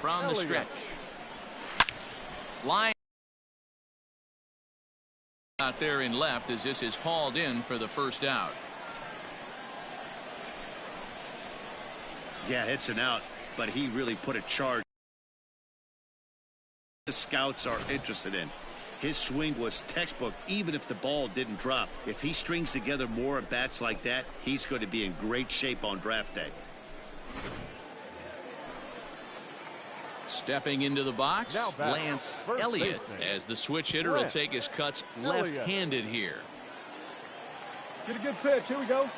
from the stretch. Line out there in left as this is hauled in for the first out. Yeah, it's an out, but he really put a charge the scouts are interested in. His swing was textbook, even if the ball didn't drop. If he strings together more at bats like that, he's going to be in great shape on draft day. Stepping into the box, Lance Elliott, as the switch hitter will take his cuts left-handed here. Get a good pitch. Here we go.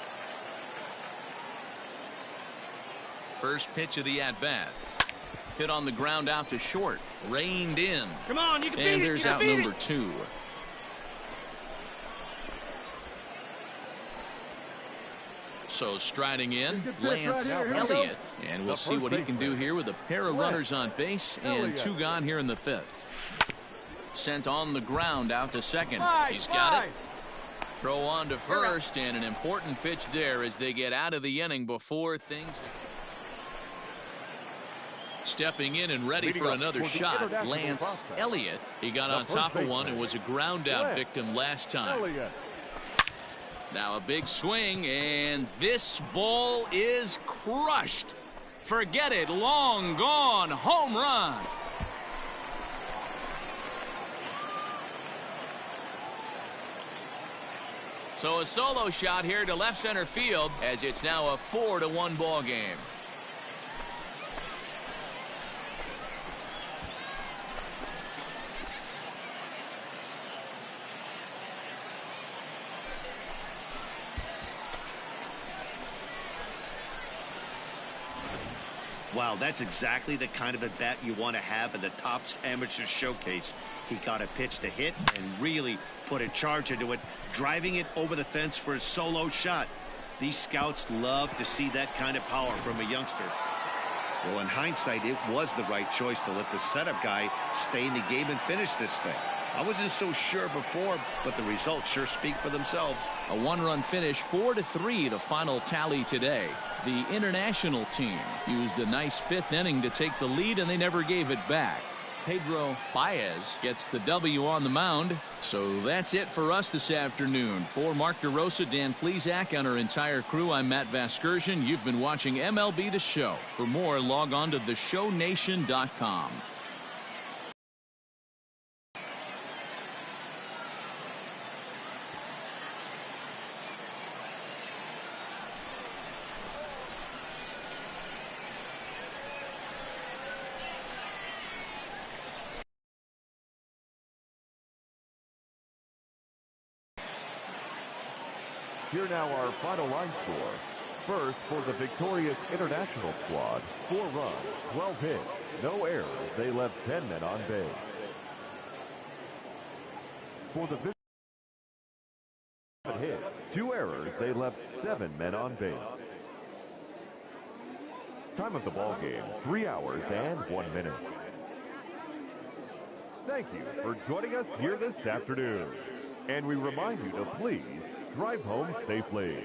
First pitch of the at-bat. Hit on the ground out to short. Reined in. Come on, you can beat it. And there's out number 2. So striding in, Lance Elliott. And we'll see what he can do here with a pair of runners on base and 2 gone here in the 5th. Sent on the ground out to second. He's got it. Throw on to first, and an important pitch there as they get out of the inning before things. Stepping in and ready for another shot, Lance Elliott. He got on top of one and was a ground out victim last time. Now a big swing, and this ball is crushed. Forget it, long gone, home run. So a solo shot here to left center field as it's now a 4-1 ball game. Wow, that's exactly the kind of at bat you want to have in the Topps Amateur Showcase. He got a pitch to hit and really put a charge into it, driving it over the fence for a solo shot. These scouts love to see that kind of power from a youngster. Well, in hindsight, it was the right choice to let the setup guy stay in the game and finish this thing. I wasn't so sure before, but the results sure speak for themselves. A 1-run finish, 4-3, the final tally today. The international team used a nice 5th inning to take the lead, and they never gave it back. Pedro Baez gets the W on the mound. So that's it for us this afternoon. For Mark DeRosa, Dan Plesac, and our entire crew, I'm Matt Vasgersian. You've been watching MLB The Show. For more, log on to theshownation.com. Here now our final line score. First, for the victorious international squad, 4 runs, 12 hits, no errors. They left 10 men on base. For the 7 hits, 2 errors. They left 7 men on base. Time of the ball game, 3 hours and 1 minute. Thank you for joining us here this afternoon. And we remind you to please drive home safely.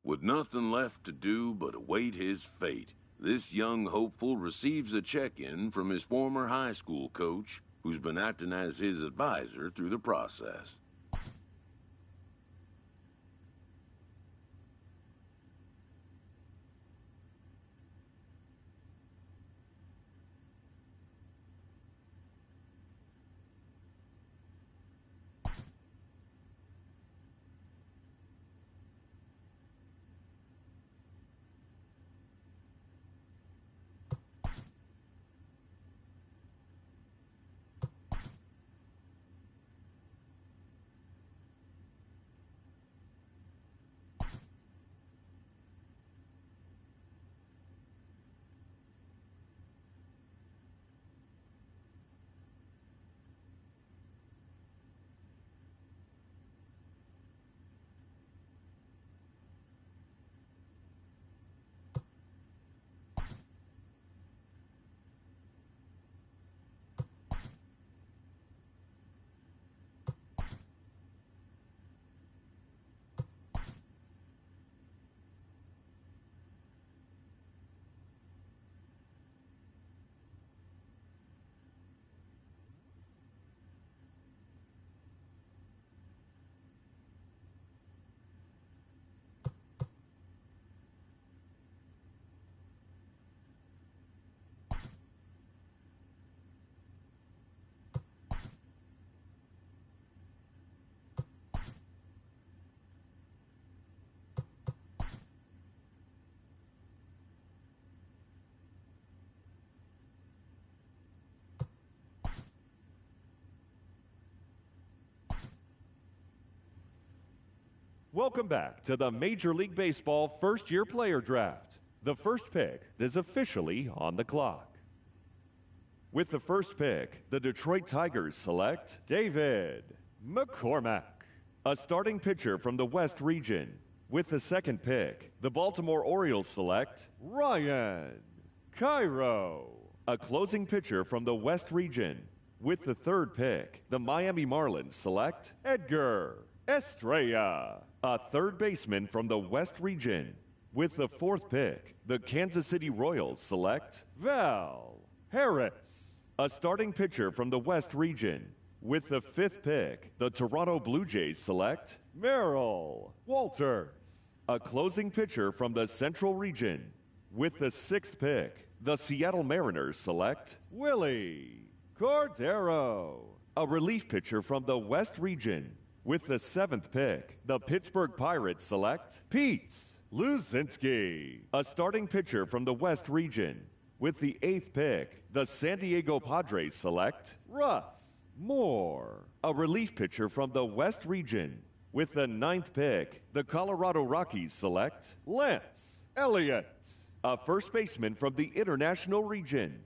With nothing left to do but await his fate, this young hopeful receives a check-in from his former high school coach, who's been acting as his advisor through the process. Welcome back to the Major League Baseball first-year player draft. The first pick is officially on the clock. With the first pick, the Detroit Tigers select David McCormack, a starting pitcher from the West region. With the second pick, the Baltimore Orioles select Ryan Cairo, a closing pitcher from the West region. With the third pick, the Miami Marlins select Edgar Estrella, a third baseman from the West region. With the fourth pick, the Kansas City Royals select Val Harris, a starting pitcher from the West region. With the fifth pick, the Toronto Blue Jays select Merrill Walters, a closing pitcher from the Central region. With the sixth pick, the Seattle Mariners select Willie Cordero, a relief pitcher from the West region. With the seventh pick, the Pittsburgh Pirates select Pete Luzinski, a starting pitcher from the West region. With the eighth pick, the San Diego Padres select Russ Moore, a relief pitcher from the West region. With the ninth pick, the Colorado Rockies select Lance Elliott, a first baseman from the International region.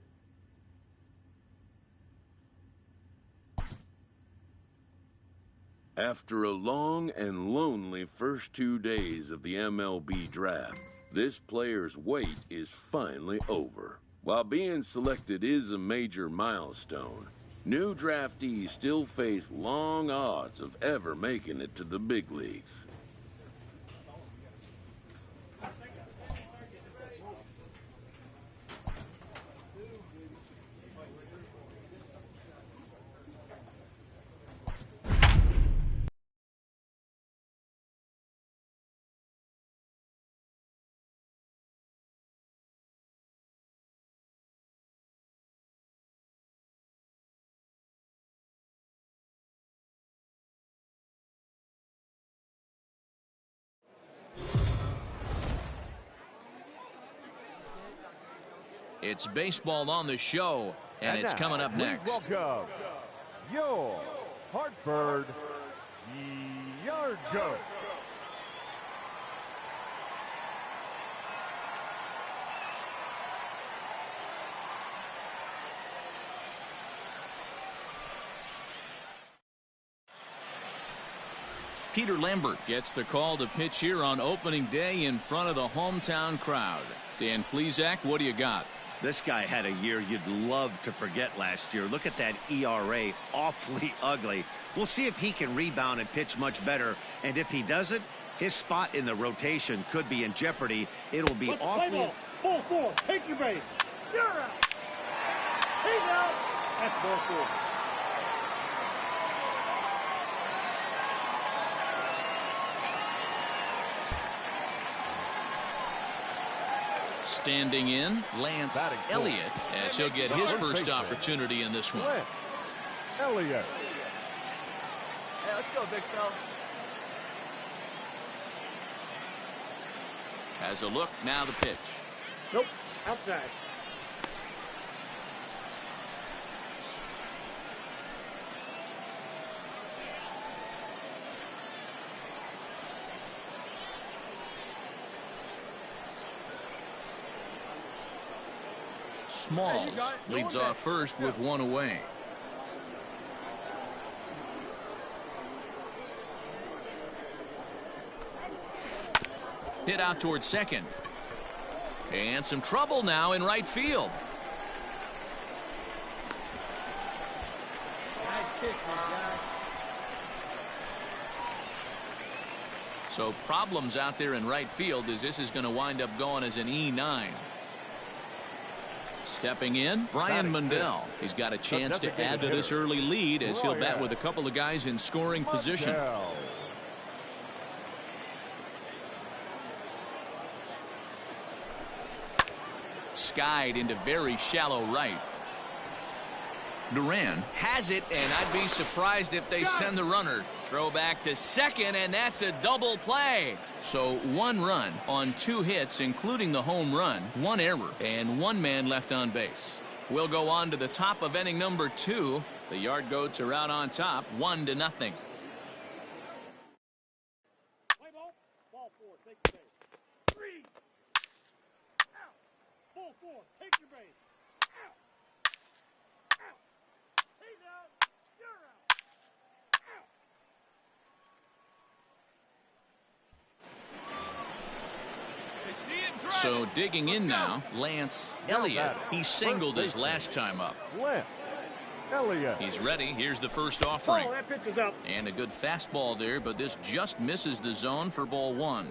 After a long and lonely first 2 days of the MLB draft, this player's wait is finally over. While being selected is a major milestone, new draftees still face long odds of ever making it to the big leagues. It's baseball on the show, and it's coming up next. Welcome, your Hartford Yard Goat. Peter Lambert gets the call to pitch here on opening day in front of the hometown crowd. Dan Plesac, what do you got? This guy had a year you'd love to forget last year. Look at that ERA, awfully ugly. We'll see if he can rebound and pitch much better. And if he doesn't, His spot in the rotation could be in jeopardy. It'll be awfully... Ball 4, take your base. You're out. He's out. That's ball 4. Standing in, Lance Elliott, as he'll get his first opportunity in this one. Elliott. Hey, let's go, big fella. Has a look, now the pitch. Nope, outside. Smalls leads off first with one away. Hit out towards second. And some trouble now in right field. Nice pitch, my guy. So problems out there in right field as this is going to wind up going as an E9. Stepping in, Brian Mundell. He's got a chance to add to this early lead as he'll bat with a couple of guys in scoring position. Skied into very shallow right. Duran has it, and I'd be surprised if they send the runner. Throw back to second, and that's a double play. So 1 run on 2 hits, including the home run, 1 error, and 1 man left on base. We'll go on to the top of inning number 2. The Yard Goats are out on top, 1-0. Play ball. Ball 4, take your base. 3. Out. Ball 4, take your base. Out. Out. He's out. You're out. Out. So digging in now, Lance Elliott. He singled his last time up. Lance Elliott. He's ready. Here's the first offering. Oh, that pitch is up. And a good fastball there, but this just misses the zone for ball 1.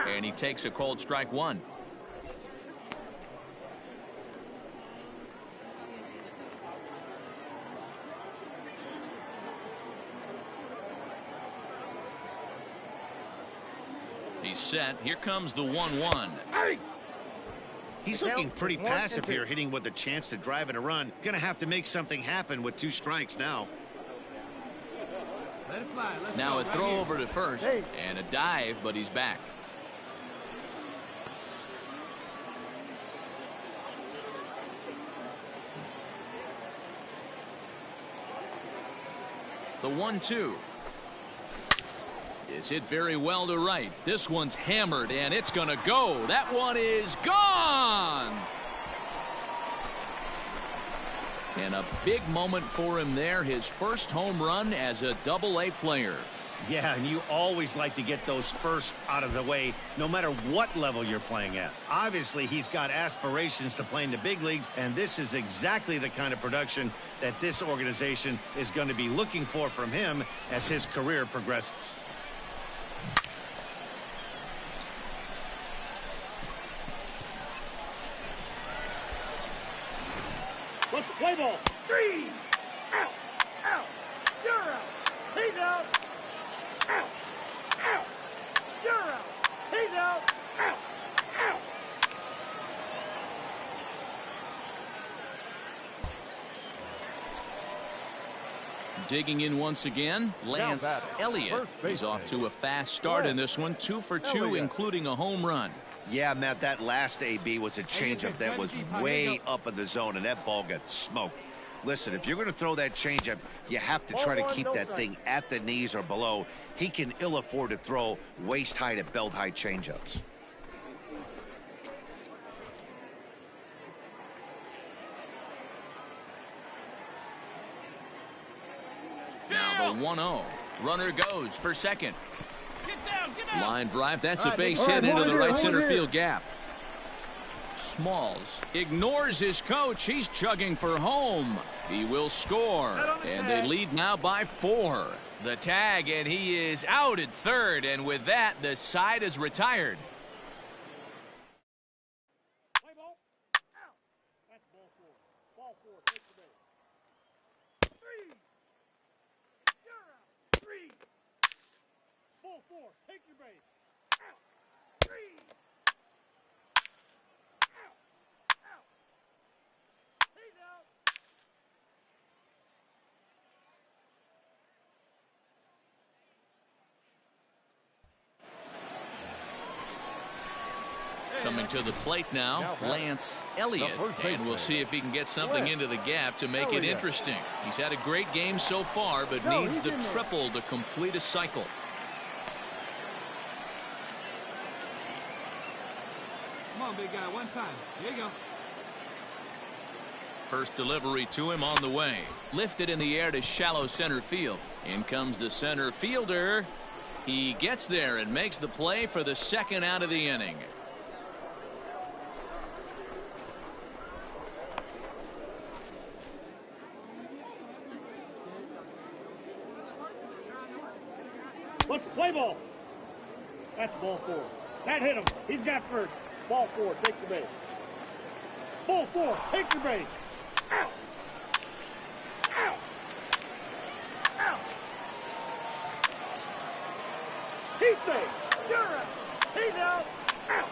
And he takes a called strike 1. He's set. Here comes the 1-1. Hey! He's looking pretty passive here, hitting with a chance to drive in a run. Gonna have to make something happen with 2 strikes now. Let it fly. Let's Now go. a throw over to first and a dive, but he's back. The 1-2 is hit very well to right. This one's hammered, and it's going to go. That one is gone. And a big moment for him there. His first home run as a Double-A player. Yeah, and you always like to get those first out of the way, no matter what level you're playing at. Obviously, he's got aspirations to play in the big leagues, and this is exactly the kind of production that this organization is going to be looking for from him as his career progresses. Let's play ball. 3. Out. Out. You're out. He's out. Out. Out. You're out. He's out. Out. Out. Digging in once again, Lance Elliott. He's off to a fast start in this one. 2 for 2, including a home run. Yeah, Matt, that last AB was a changeup that was way up in the zone, and that ball got smoked. Listen, if you're going to throw that changeup, you have to try to keep that thing at the knees or below. He can ill afford to throw waist-high to belt-high changeups. Now the 1-0. Runner goes for second. Get down. Get down. Line drive. That's a base hit into the right center field gap. Smalls ignores his coach. He's chugging for home. He will score, and they lead now by 4. The tag, and he is out at third, and with that, the side is retired. Play ball. Out. That's ball 4. Ball 4. Take the base. 3. You're out. 3. Ball 4. Take your base. Out. 3. Out. Out. He's out. Coming to the plate now, Lance Elliott, and we'll see if he can get something into the gap to make it interesting. He's had a great game so far, but needs the triple to complete a cycle. Come on, big guy, one time. Here you go. First delivery to him on the way. Lifted in the air to shallow center field. In comes the center fielder. He gets there and makes the play for the second out of the inning. Let's play ball. That's ball 4. That hit him. He's got first. Ball 4. Take the base. Ball 4. Take your base. Out. Out. Out. He's safe. You're out. He's out. Out.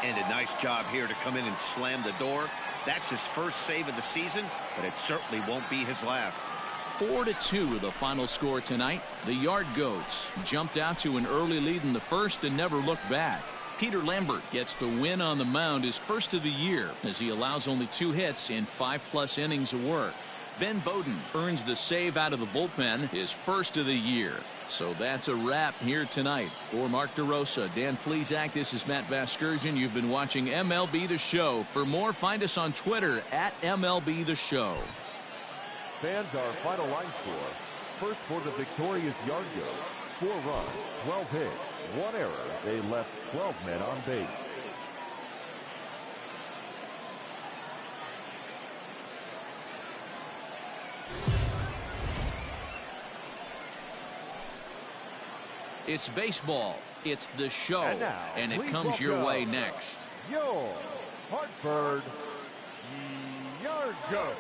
And a nice job here to come in and slam the door. That's his first save of the season, but it certainly won't be his last. 4-2 the final score tonight. The Yard Goats jumped out to an early lead in the first and never looked back. Peter Lambert gets the win on the mound, his first of the year, as he allows only 2 hits in 5+ innings of work. Ben Bowden earns the save out of the bullpen, his first of the year. So that's a wrap here tonight. For Mark DeRosa, Dan Plesac, this is Matt Vasgersian. You've been watching MLB The Show. For more, find us on Twitter at MLB The Show. Fans, our final line score. First for the victorious Yard Goats. 4 runs, 12 hits, 1 error. They left 12 men on base. It's baseball. It's the show. And it comes your way next. Your Hartford Yard Goats.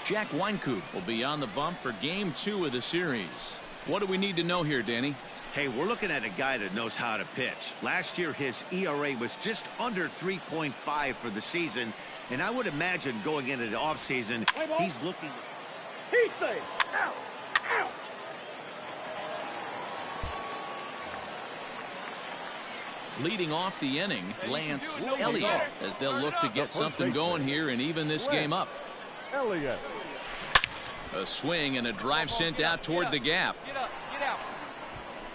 Jack Wynkoop will be on the bump for Game 2 of the series. What do we need to know here, Danny? Hey, we're looking at a guy that knows how to pitch. Last year, his ERA was just under 3.5 for the season, and I would imagine going into the offseason, he's looking. He's safe. Out. Out. Leading off the inning, Lance Elliott, as they'll look to get something going here and even this game up. Elliott. A swing and a drive sent out toward the gap. Get up, get out.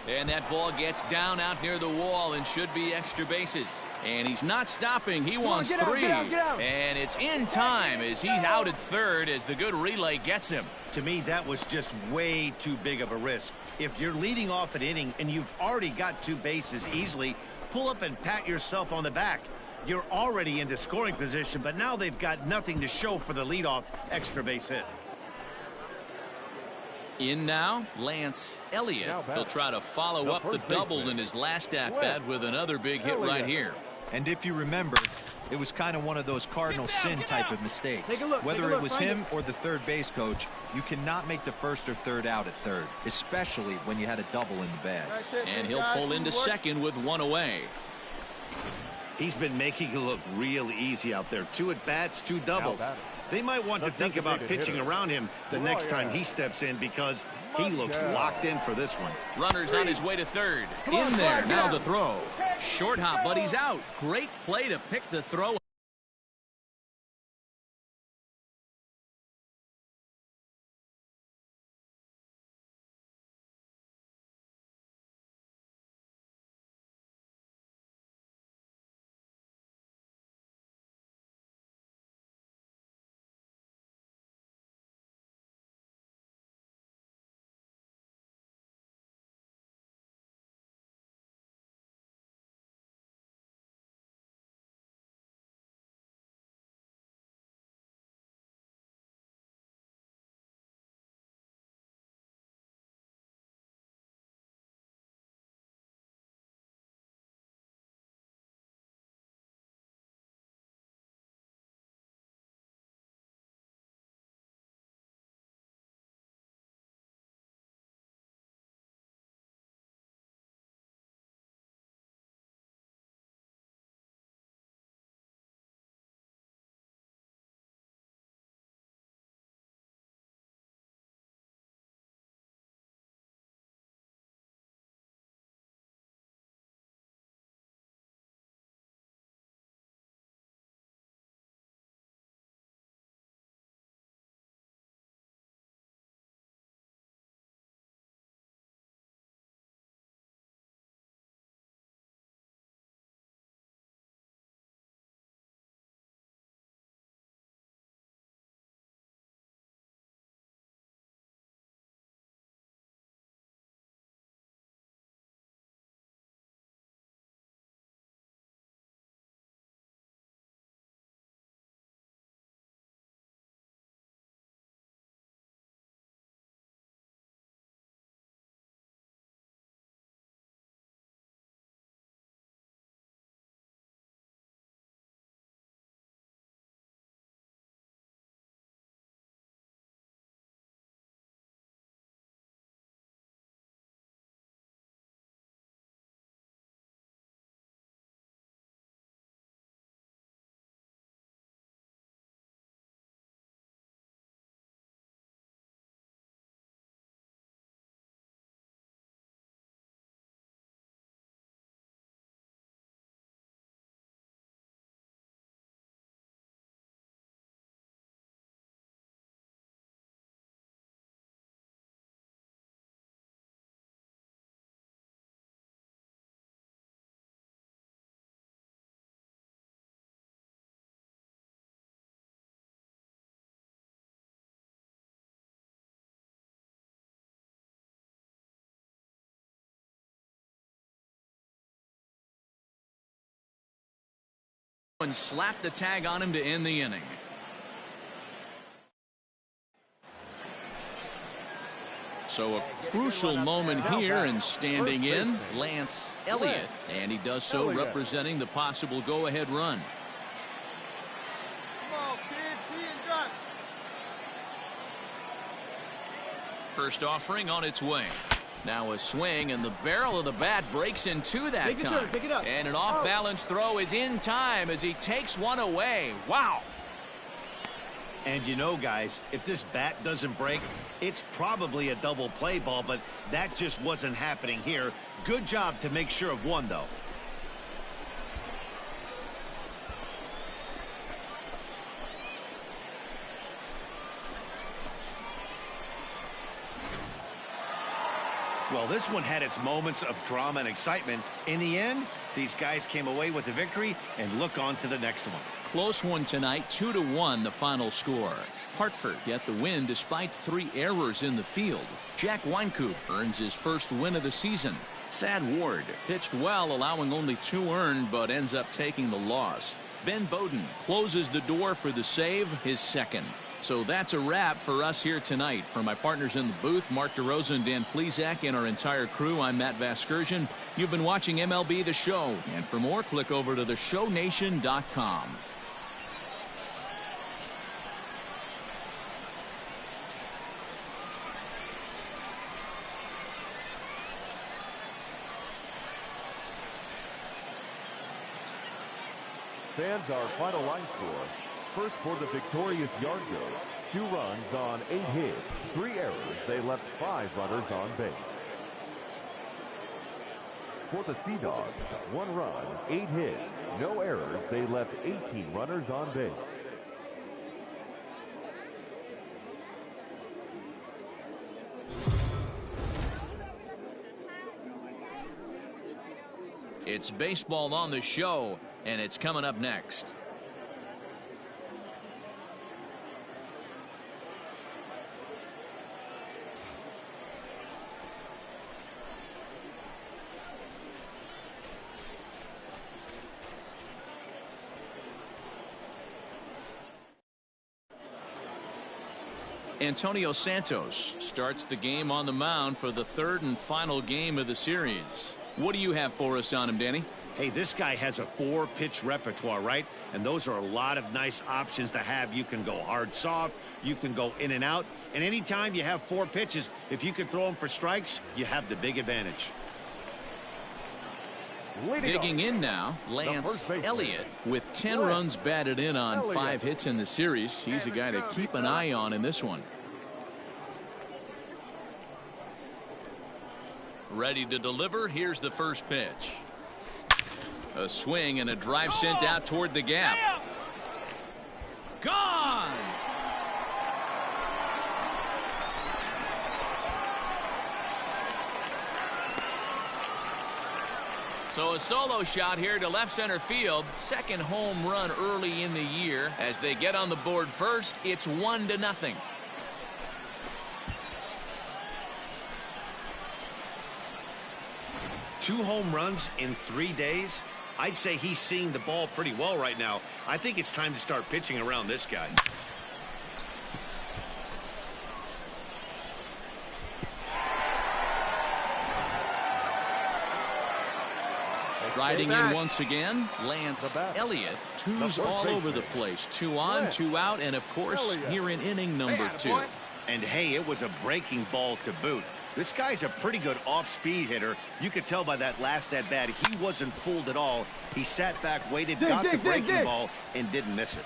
And that ball gets down out near the wall and should be extra bases. And he's not stopping. He wants 3. And it's in time as he's out at third as the good relay gets him. To me, that was just way too big of a risk. If you're leading off an inning and you've already got 2 bases easily, pull up and pat yourself on the back. You're already into scoring position, but now they've got nothing to show for the leadoff extra base hit. In now, Lance Elliott. He'll try to follow up the double in his last at-bat with another big hit right here. And if you remember, it was kind of one of those cardinal sin type of mistakes. Whether it was him or the third base coach, you cannot make the first or third out at third, especially when you had a double in the bag. And he'll pull into second with 1 away. He's been making it look real easy out there. 2 at-bats, 2 doubles. They might want to think about pitching around him the next time he steps in because he looks locked in for this one. Runner's on his way to third. In there, now the throw. Short hop, but he's out. Great play to pick the throw. and slapped the tag on him to end the inning. So a crucial moment here, and standing in, Lance Elliott, and he does so representing the possible go-ahead run. First offering on its way. Now a swing, and the barrel of the bat breaks in two that time. Pick it up. And an off-balance throw is in time as he takes one away. Wow. And you know, guys, if this bat doesn't break, it's probably a double play ball, but that just wasn't happening here. Good job to make sure of one, though. Well, this one had its moments of drama and excitement. In the end, these guys came away with the victory and look on to the next one. Close one tonight, 2-1 the final score. Hartford get the win despite 3 errors in the field. Jack Wynkoop earns his first win of the season. Thad Ward pitched well, allowing only 2 earned, but ends up taking the loss. Ben Bowden closes the door for the save, his second. So that's a wrap for us here tonight. For my partners in the booth, Mark DeRosa and Dan Plesac, and our entire crew, I'm Matt Vasgersian. You've been watching MLB The Show. And for more, click over to theshownation.com. Fans, our final line score. First for the victorious Yard Goats, 2 runs on 8 hits, 3 errors. They left 5 runners on base. For the Sea Dogs, 1 run, 8 hits, no errors. They left 18 runners on base. It's baseball on the show, and it's coming up next. Antonio Santos starts the game on the mound for the 3rd and final game of the series. What do you have for us on him, Danny? Hey, this guy has a 4-pitch repertoire, right? And those are a lot of nice options to have. You can go hard, soft. You can go in and out. And anytime you have 4 pitches, if you can throw them for strikes, you have the big advantage. Digging in now, Lance Elliott with 10 runs batted in on 5 hits in the series. He's a guy to keep an eye on in this one. Ready to deliver. Here's the first pitch. A swing and a drive sent out toward the gap. Gone! So a solo shot here to left center field. 2nd home run early in the year. As they get on the board first, it's 1-0. Two home runs in 3 days? I'd say he's seeing the ball pretty well right now. I think it's time to start pitching around this guy. Riding in once again, Lance Elliott. 2s all over the place. 2 on, 2 out, and of course, here in inning number 2. And hey, it was a breaking ball to boot. This guy's a pretty good off-speed hitter. You could tell by that last at-bat he wasn't fooled at all. He sat back, waited, got the breaking ball, and didn't miss it.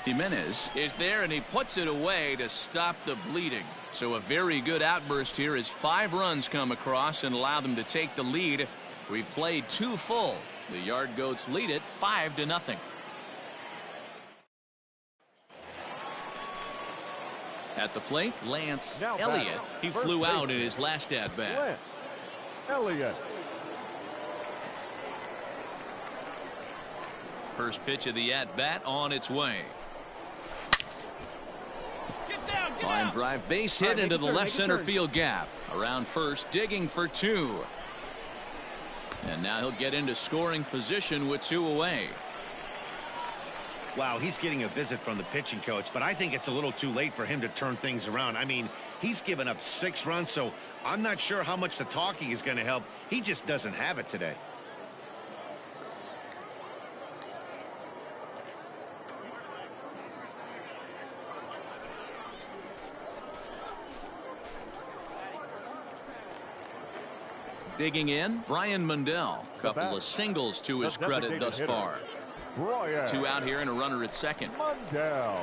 Jimenez is there, and he puts it away to stop the bleeding. So a very good outburst here as 5 runs come across and allow them to take the lead. We've played 2 full. The Yard Goats lead it 5-0. At the plate, Lance Elliott. He flew out in his last at-bat. Elliott. First pitch of the at-bat on its way. Line drive, base hit into the left center field gap. Around first, digging for 2. And now he'll get into scoring position with 2 away. Wow, he's getting a visit from the pitching coach, but I think it's a little too late for him to turn things around. I mean, he's given up 6 runs, so I'm not sure how much the talking is going to help. He just doesn't have it today. Digging in, Brian Mundell. Couple of singles to his credit thus far. 2 out here and a runner at second. Mundell.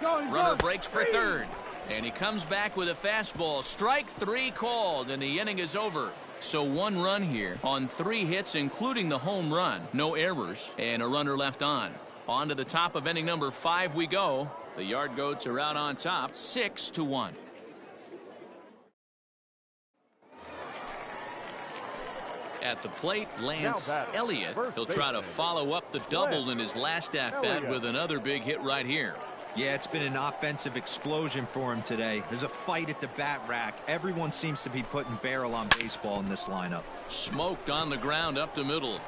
Runner breaks for third. And he comes back with a fastball. Strike 3 called, and the inning is over. So 1 run here on 3 hits, including the home run. No errors, and a runner left on. On to the top of inning number 5 we go. The Yard Goats are out on top, 6-1. At the plate, Lance Elliott. He'll try to follow up the double in his last at-bat with another big hit right here. Yeah, it's been an offensive explosion for him today. There's a fight at the bat rack. Everyone seems to be putting barrel on baseball in this lineup. Smoked on the ground up the middle.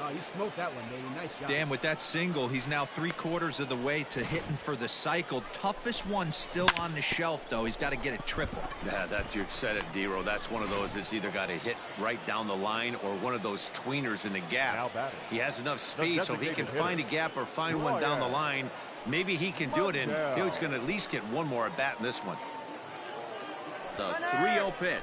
Oh, you smoked that one, baby. Nice job. Dan, with that single, he's now 3/4 of the way to hitting for the cycle. Toughest one still on the shelf, though. He's got to get a triple. Yeah, you said it, Dero. That's one of those that's either got to hit right down the line or one of those tweeners in the gap. He has enough speed so he can find a gap or find one down the line. Maybe he can do it, and he's going to at least get one more at bat in this one. The 3-0 pitch.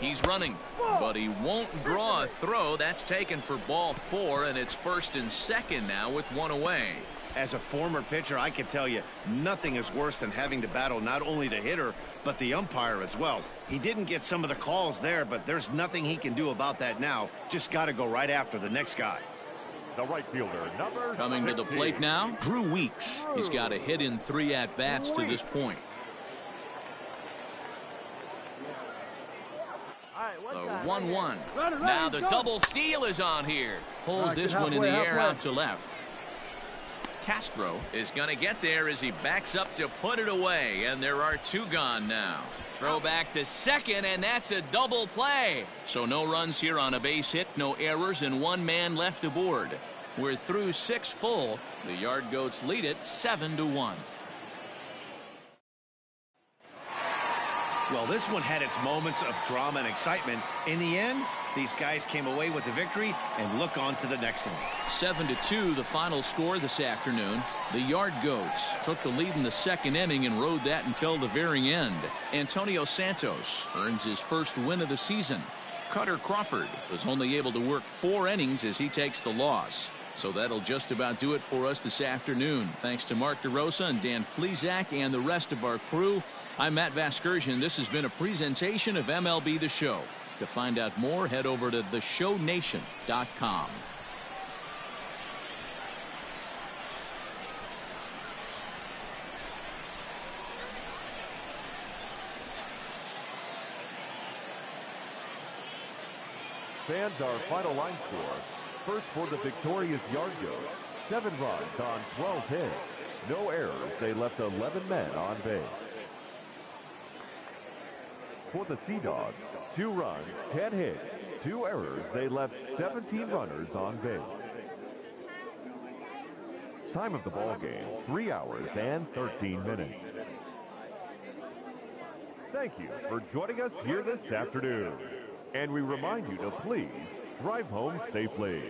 He's running, but he won't draw a throw. That's taken for ball 4, and it's 1st and 2nd now with 1 away. As a former pitcher, I can tell you nothing is worse than having to battle not only the hitter, but the umpire as well. He didn't get some of the calls there, but there's nothing he can do about that now. Just got to go right after the next guy. The right fielder, number Coming 16. to the plate now, Drew Weeks. He's got a hit in 3 at-bats to this point. The 1-1. Now the double steal is on here. Pulls this one in the air out to left. Castro is going to get there as he backs up to put it away, and there are 2 gone now. Throw back to second, and that's a double play. So no runs here on a base hit, no errors, and 1 man left aboard. We're through 6 full. The Yard Goats lead it 7-1. Well, this one had its moments of drama and excitement. In the end, these guys came away with the victory and look on to the next one. 7-2 the final score this afternoon. The Yard Goats took the lead in the 2nd inning and rode that until the very end. Antonio Santos earns his first win of the season. Cutter Crawford was only able to work 4 innings as he takes the loss. So that'll just about do it for us this afternoon. Thanks to Mark DeRosa and Dan Plezak and the rest of our crew. I'm Matt Vasgersian. This has been a presentation of MLB The Show. To find out more, head over to theshownation.com. Fans, our final line score. First for the victorious Yard Goats, 7 runs on 12 hits. No errors. They left 11 men on base. For the Sea Dogs, 2 runs, 10 hits, 2 errors. They left 17 runners on base. Time of the ball game, 3 hours and 13 minutes. Thank you for joining us here this afternoon. And we remind you to please drive home safely.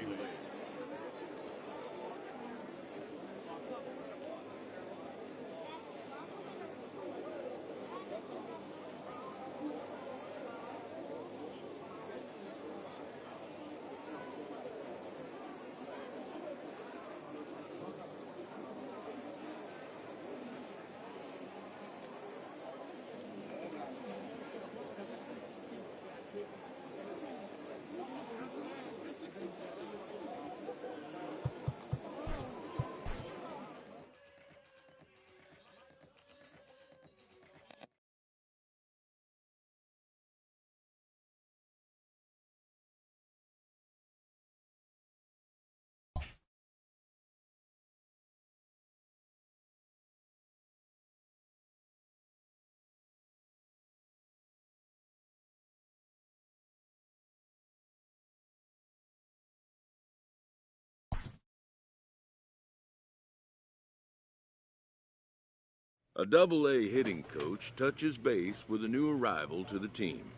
A Double-A hitting coach touches base with a new arrival to the team.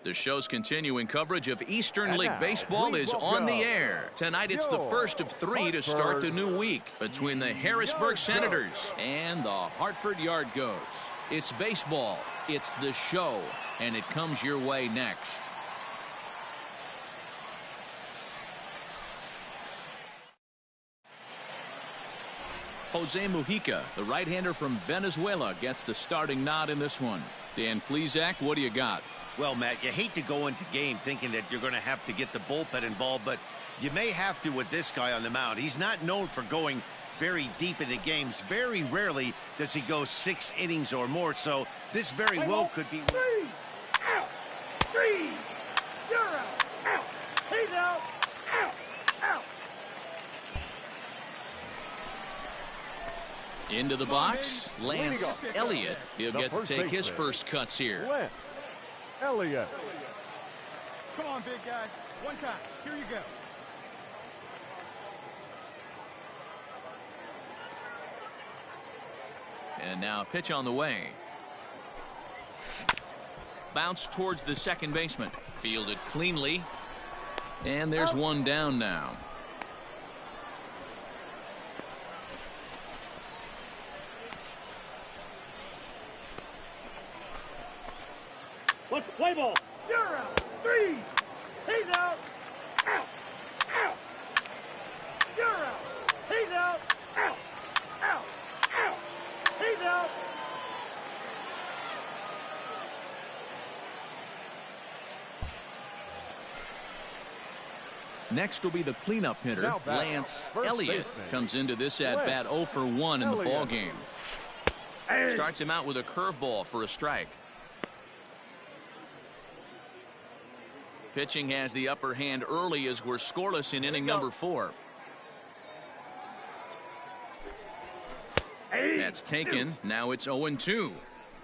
The show's continuing coverage of Eastern League Baseball is on the air. Tonight it's the first of three to start the new week between the Harrisburg Senators and the Hartford Yard Goats. It's baseball, it's the show, and it comes your way next. Jose Mujica, the right-hander from Venezuela, gets the starting nod in this one. Dan Plesac, what do you got? Well, Matt, you hate to go into game thinking that you're going to have to get the bullpen involved, but you may have to with this guy on the mound. He's not known for going very deep into games. Very rarely does he go 6 innings or more, so this very well could be... 3 out, 3, you're out, out, he's out, out, out. Into the box, Lance Elliott. He'll get to take his first cuts here. Lance Elliott. Come on, big guy. One time. Here you go. And now a pitch on the way. Bounce towards the second baseman. Fielded cleanly. And there's one down now. Let's play ball. You're out. 3. He's out. Out. Out. You're out. He's out. Out. Out. Out. He's out. Next will be the cleanup hitter, Lance Elliott. Comes into this at-bat 0 for 1 in the ballgame. Starts him out with a curveball for a strike. Pitching has the upper hand early as we're scoreless in inning number 4. That's taken. Now it's 0-2.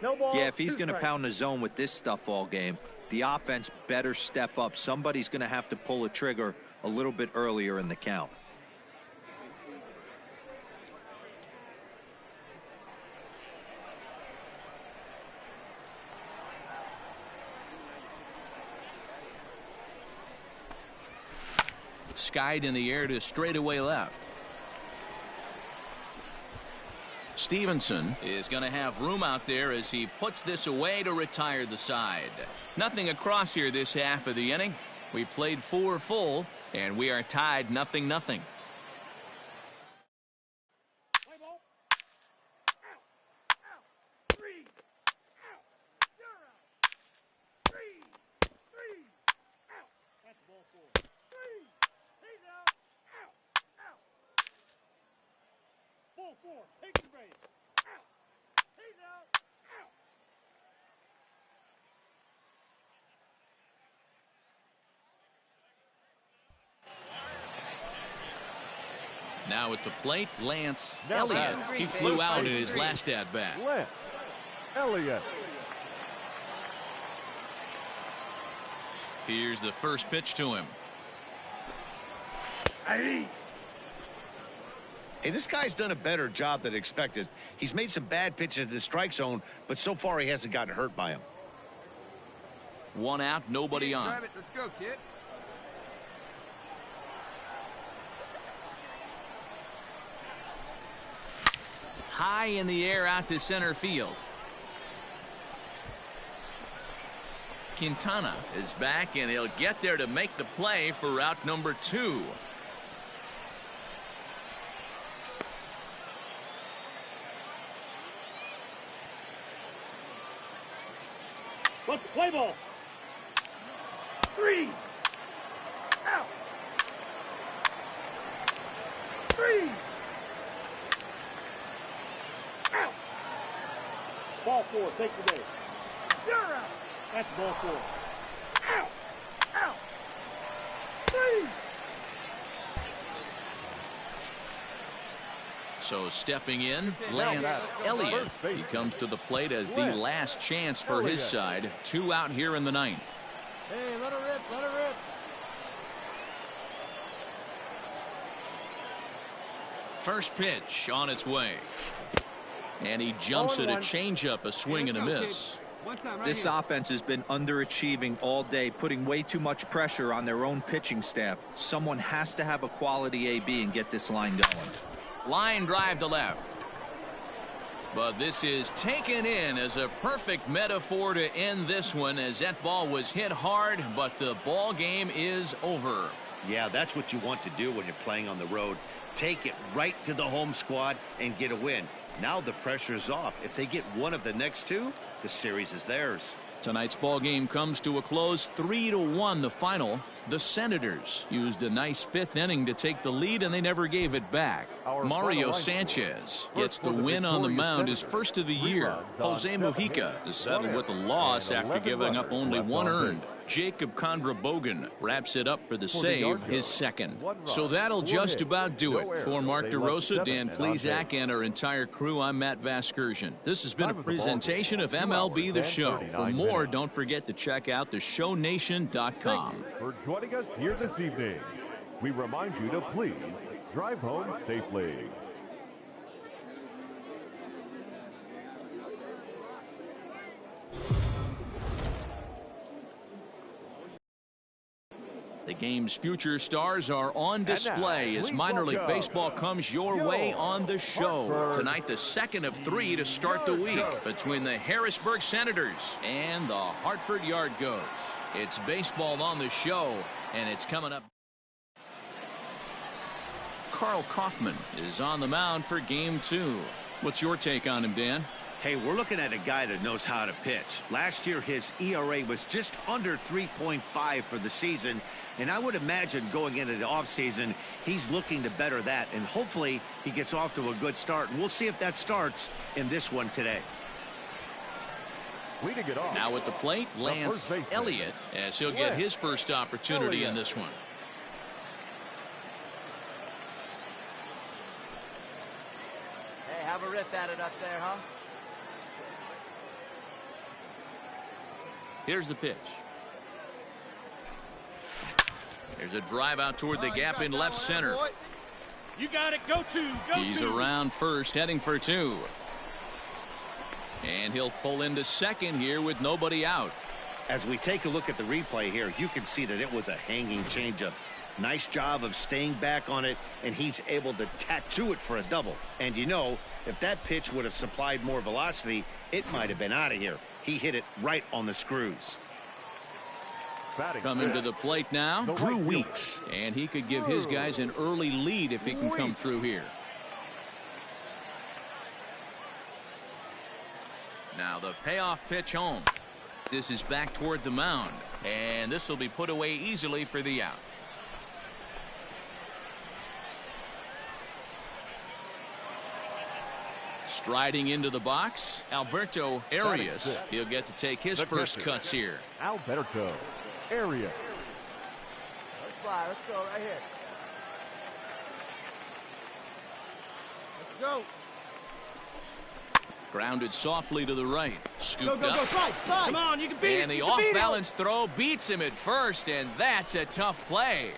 Yeah, if he's going to pound the zone with this stuff all game, the offense better step up. Somebody's going to have to pull a trigger a little bit earlier in the count. Skied in the air to straightaway left. Stevenson is going to have room out there as he puts this away to retire the side. Nothing across here this half of the inning. We played 4 full, and we are tied 0-0. Play ball. Out. Out. 3. Out. You're out. 3. 3. Out. That's ball 4. 3. He's out. Out. Out. Ball 4. Take the base. Out. He's out. Out. Now at the plate, Lance Now Elliott. batting. He flew out in his last at-bat. Lance Elliott. Here's the first pitch to him. Hey, this guy's done a better job than expected. He's made some bad pitches in the strike zone, but so far he hasn't gotten hurt by him. One out, nobody on. Drive it. Let's go, kid. High in the air out to center field. Quintana is back, and he'll get there to make the play for route number 2. Let's play ball. 3. Out. 3. Out. Ball 4. Take the base. You're out. That's ball 4. Out. Out. 3. So stepping in, Lance Elliott. He comes to the plate as the last chance for his side. 2 out here in the 9th. Hey, let her rip. Let her rip. First pitch on its way. And he jumps at a changeup, a swing and a miss. This offense has been underachieving all day, putting way too much pressure on their own pitching staff. Someone has to have a quality AB and get this line going. Line drive to left. But this is taken in as a perfect metaphor to end this one, as that ball was hit hard, but the ball game is over. Yeah, that's what you want to do when you're playing on the road. Take it right to the home squad and get a win. Now the pressure is off. If they get one of the next 2, the series is theirs. Tonight's ball game comes to a close, 3-1 the final. The Senators used a nice 5th inning to take the lead, and they never gave it back. Mario Sanchez gets the win on the mound, his first of the year. Jose Mujica is settled with a loss after giving up only 1 earned. Jacob Kondrabogen wraps it up for the save, his second. So that'll just about do it. For Mark DeRosa, Dan Plezak, and our entire crew, I'm Matt Vasgersian. This has been a presentation of MLB The Show. For more, don't forget to check out theshownation.com. For joining us here this evening, we remind you to please drive home safely. The game's future stars are on display as minor league baseball comes your way on the show. Tonight, the second of 3 to start the week between the Harrisburg Senators and the Hartford Yard Goats. It's baseball on the show, and it's coming up. Carl Kaufman is on the mound for game 2. What's your take on him, Dan? Hey, we're looking at a guy that knows how to pitch. Last year, his ERA was just under 3.5 for the season, and I would imagine going into the offseason, he's looking to better that, and hopefully he gets off to a good start. And we'll see if that starts in this one today. Now at the plate, Lance Elliott, as he'll get his first opportunity in this one. Hey, have a rip at it up there, huh? Here's the pitch. There's a drive out toward the gap in left center. You got it. Go to. He's around first, heading for 2. And he'll pull into second here with nobody out. As we take a look at the replay here, you can see that it was a hanging changeup. Nice job of staying back on it, and he's able to tattoo it for a double. And you know, if that pitch would have supplied more velocity, it might have been out of here. He hit it right on the screws. Coming to the plate now, Drew Weeks. And he could give his guys an early lead if he can come through here. Now the payoff pitch home. This is back toward the mound. And this will be put away easily for the out. Striding into the box, Alberto Arias. He'll get to take his first cuts here. Alberto Arias. Let's fly. Let's go right here. Go. Grounded softly to the right. Scooped Go, up. slide. Come on, you can beat it. And the You can beat it. off-balance throw beats him at first, and that's a tough play.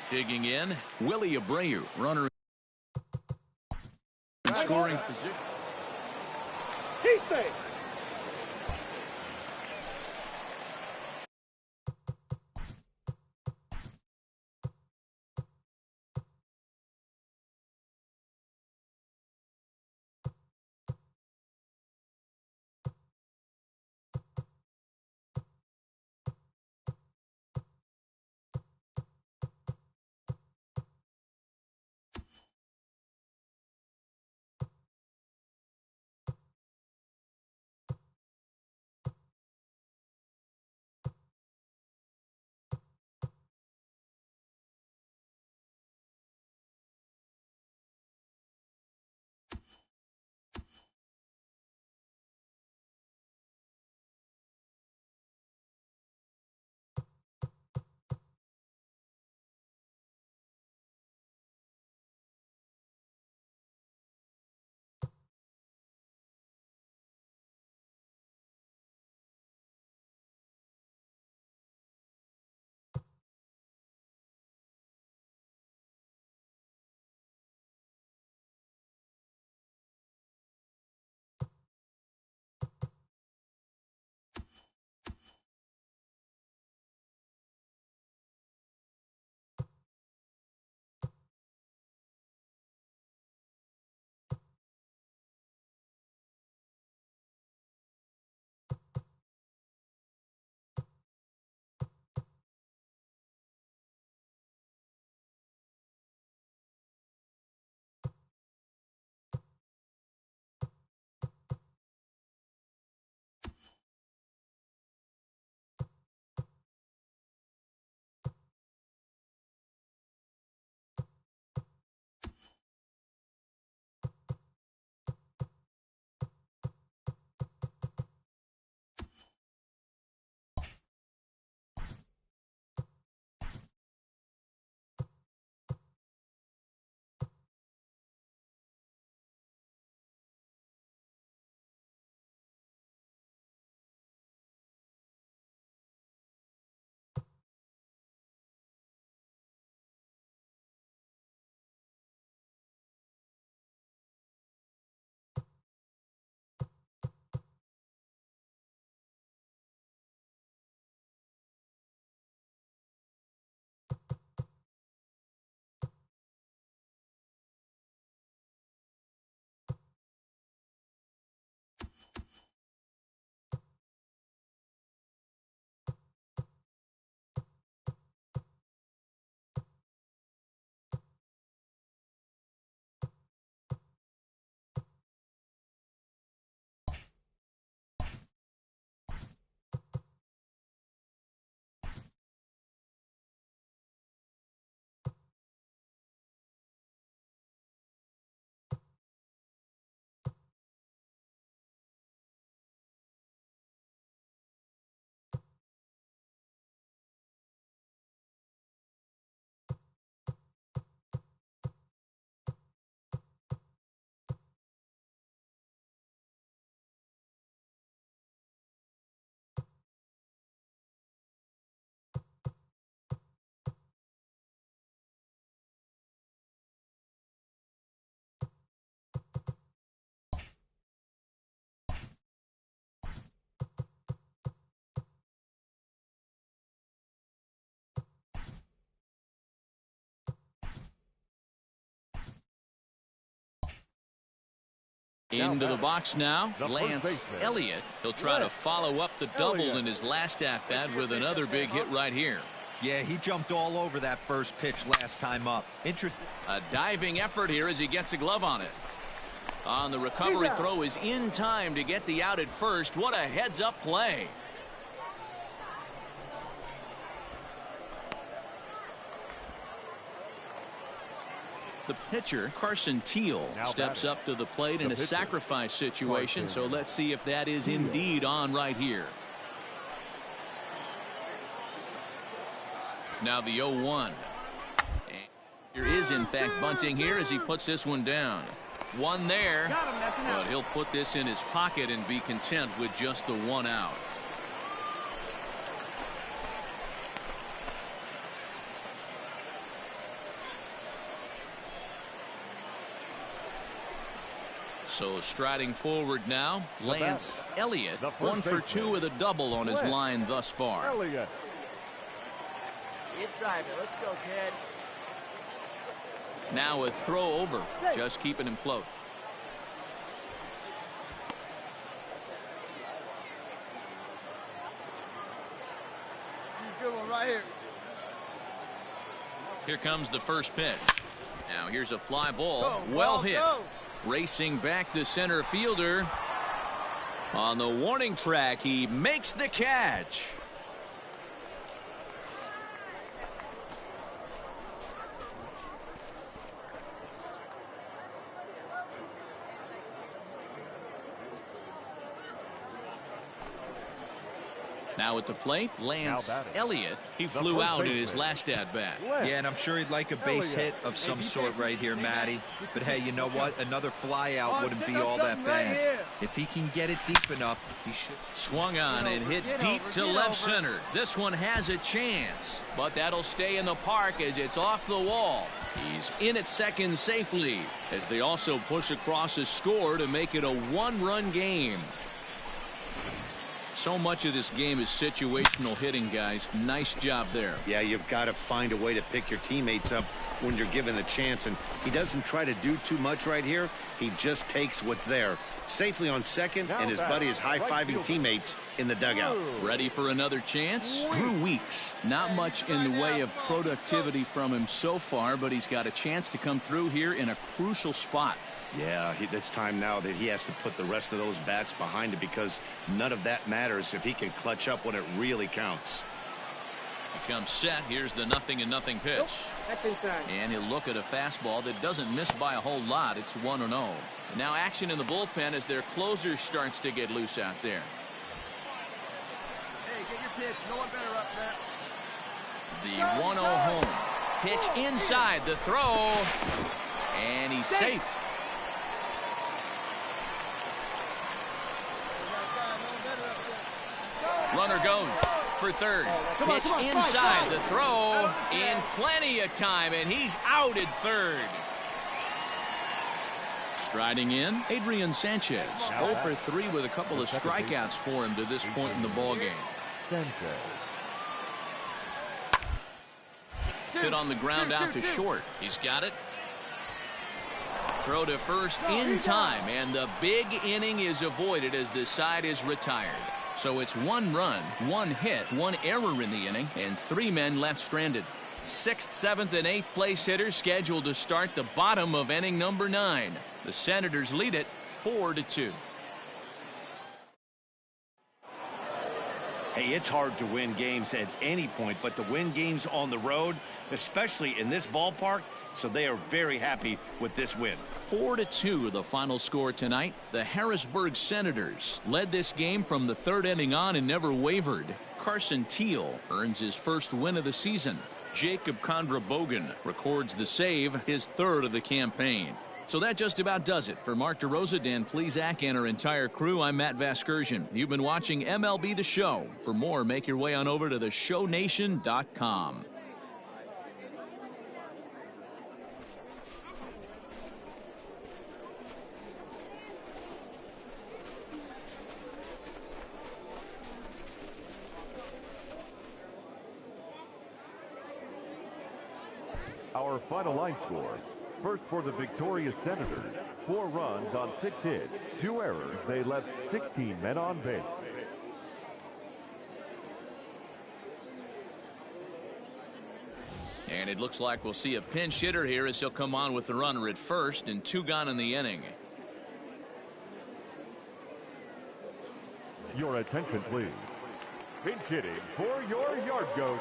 Digging in, Willie Abreu, runner in scoring position. Keep it. Into the box now, Lance Elliott. He'll try to follow up the double in his last at-bat with another big hit right here. Yeah, he jumped all over that first pitch last time up. Interesting. A diving effort here as he gets a glove on it. On the recovery throw is in time to get the out at first. What a heads-up play. The pitcher, Carson Teal, steps up to the plate in a sacrifice situation, so let's see if that is indeed on right here. Now the 0-1. There is, in fact, bunting here as he puts this one down. One there, but he'll put this in his pocket and be content with just the one out. So striding forward now, Lance Elliott, 1 for 2 with a double on his line thus far. Elliott. Get driving. Let's go, kid. Now a throw over, just keeping him close. Good one right here. Here comes the first pitch. Now here's a fly ball, Go, well hit. go. Racing back the center fielder. On the warning track, he makes the catch. Now at the plate, Lance Elliott. He flew out in his last at-bat. Yeah, and I'm sure he'd like a base hit of some sort right here, Matty. But hey, you know what? Another fly out wouldn't be all that bad. If he can get it deep enough, he should. Swung on and hit deep to left center. This one has a chance, but that'll stay in the park as it's off the wall. He's in at second safely as they also push across a score to make it a one-run game. So much of this game is situational hitting, guys. Nice job there. Yeah, you've got to find a way to pick your teammates up when you're given the chance, and he doesn't try to do too much right here. He just takes what's there. Safely on second, and his buddy is high-fiving teammates in the dugout. Ready for another chance? Drew Weeks. Not much in the way of productivity from him so far, but he's got a chance to come through here in a crucial spot. Yeah, it's time now that he has to put the rest of those bats behind it, because none of that matters if he can clutch up when it really counts. He comes set. Here's the 0-0 pitch. And he'll look at a fastball that doesn't miss by a whole lot. It's 1-0. Now action in the bullpen as their closer starts to get loose out there. Hey, get your pitch. No one better up there. The 1-0 home. Pitch inside the throw. And he's safe. Runner goes for third. Pitch inside the throw in plenty of time, and he's out at third. Striding in, Adrian Sanchez. 0 for 3 with a couple of strikeouts for him to this point in the ballgame. Hit on the ground out to short. He's got it. Throw to first in time, and the big inning is avoided as the side is retired. So it's 1 run, 1 hit, 1 error in the inning, and 3 men left stranded. 6th, 7th, and 8th place hitters scheduled to start the bottom of inning number 9. The Senators lead it 4-2. Hey, it's hard to win games at any point, but to win games on the road, especially in this ballpark, so they are very happy with this win. 4-2 the final score tonight. The Harrisburg Senators led this game from the 3rd inning on and never wavered. Carson Teal earns his first win of the season. Jacob Kondrabogen records the save, his 3rd of the campaign. So that just about does it. For Mark DeRosa, Dan Plesac, and our entire crew, I'm Matt Vasgersian. You've been watching MLB The Show. For more, make your way on over to theshownation.com. Our final line score. First for the victorious Senators, 4 runs on 6 hits, 2 errors. They left 16 men on base. And it looks like we'll see a pinch hitter here as he'll come on with the runner at first, and 2 gone in the inning. Your attention, please. Pinch hitting for your yard goat,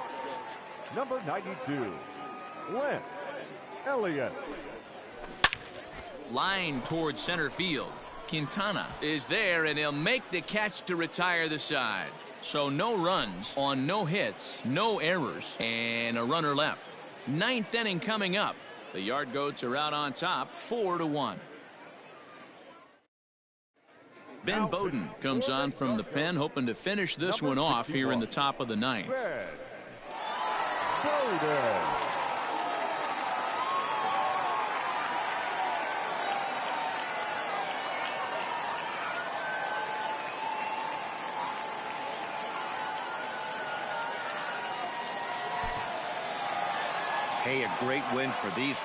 number 92, Lance Elliott. Line towards center field. Quintana is there, and he'll make the catch to retire the side. So no runs on no hits, no errors, and a runner left. 9th inning coming up. The Yard Goats are out on top, 4-1. Ben Bowden comes on from the pen, hoping to finish this one off here in the top of the 9th. Hey, a great win for these.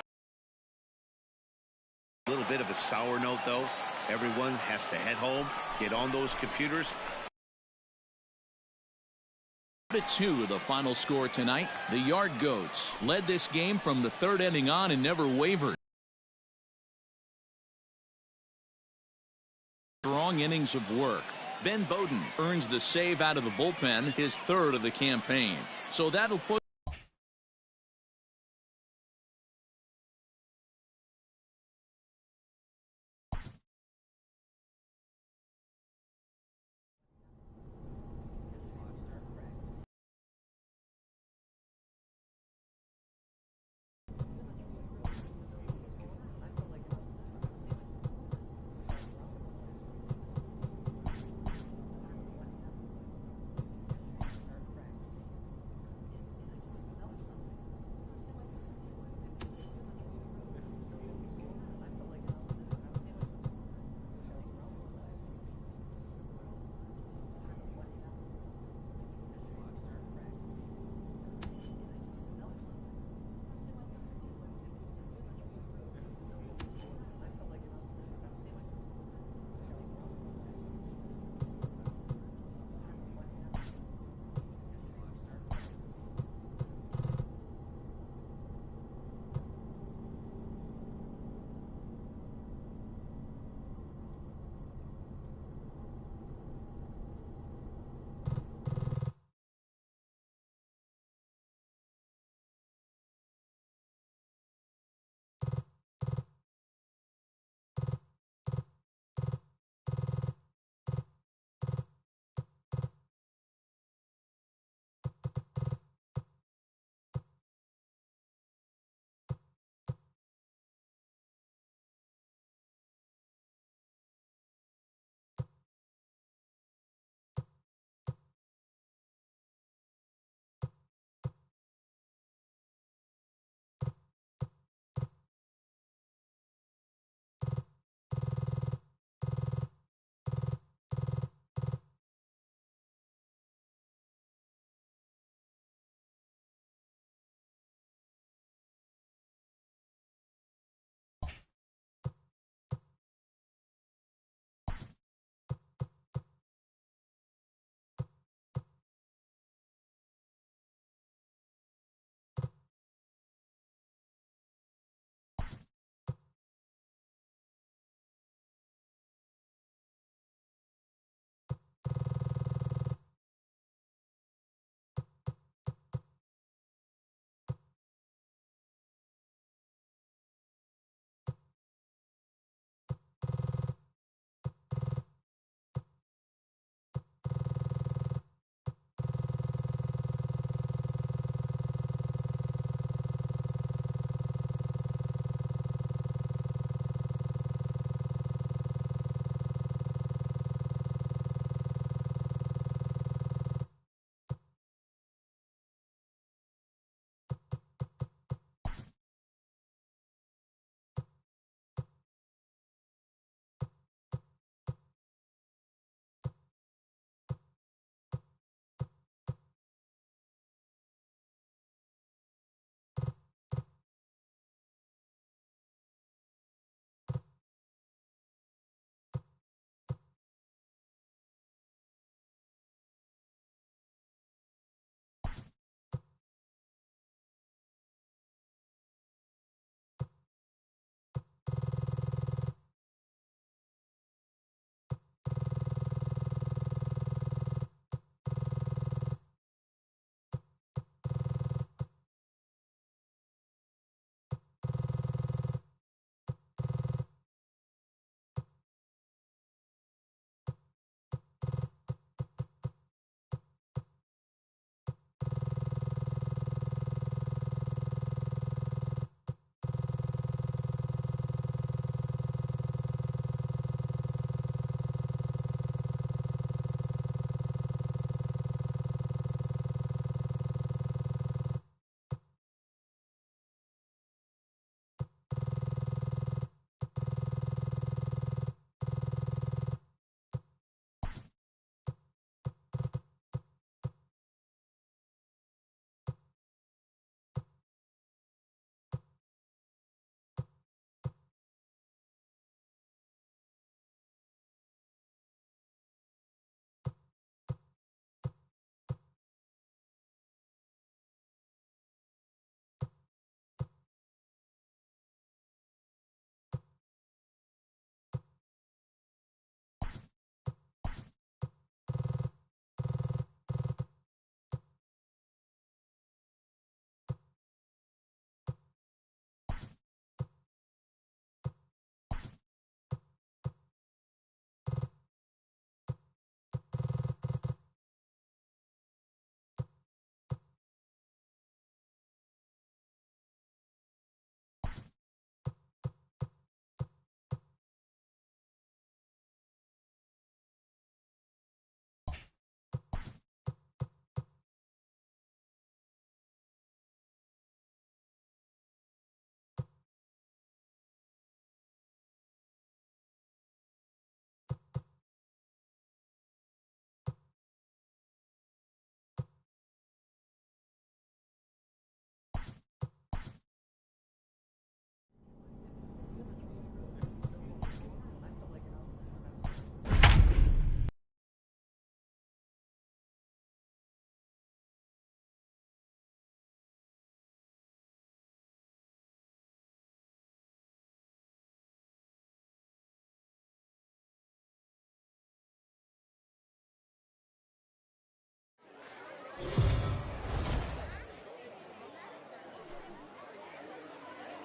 A little bit of a sour note, though. Everyone has to head home, get on those computers. 2 the final score tonight. The Yard Goats led this game from the 3rd inning on and never wavered. Strong innings of work. Ben Bowden earns the save out of the bullpen, his 3rd of the campaign. So that'll put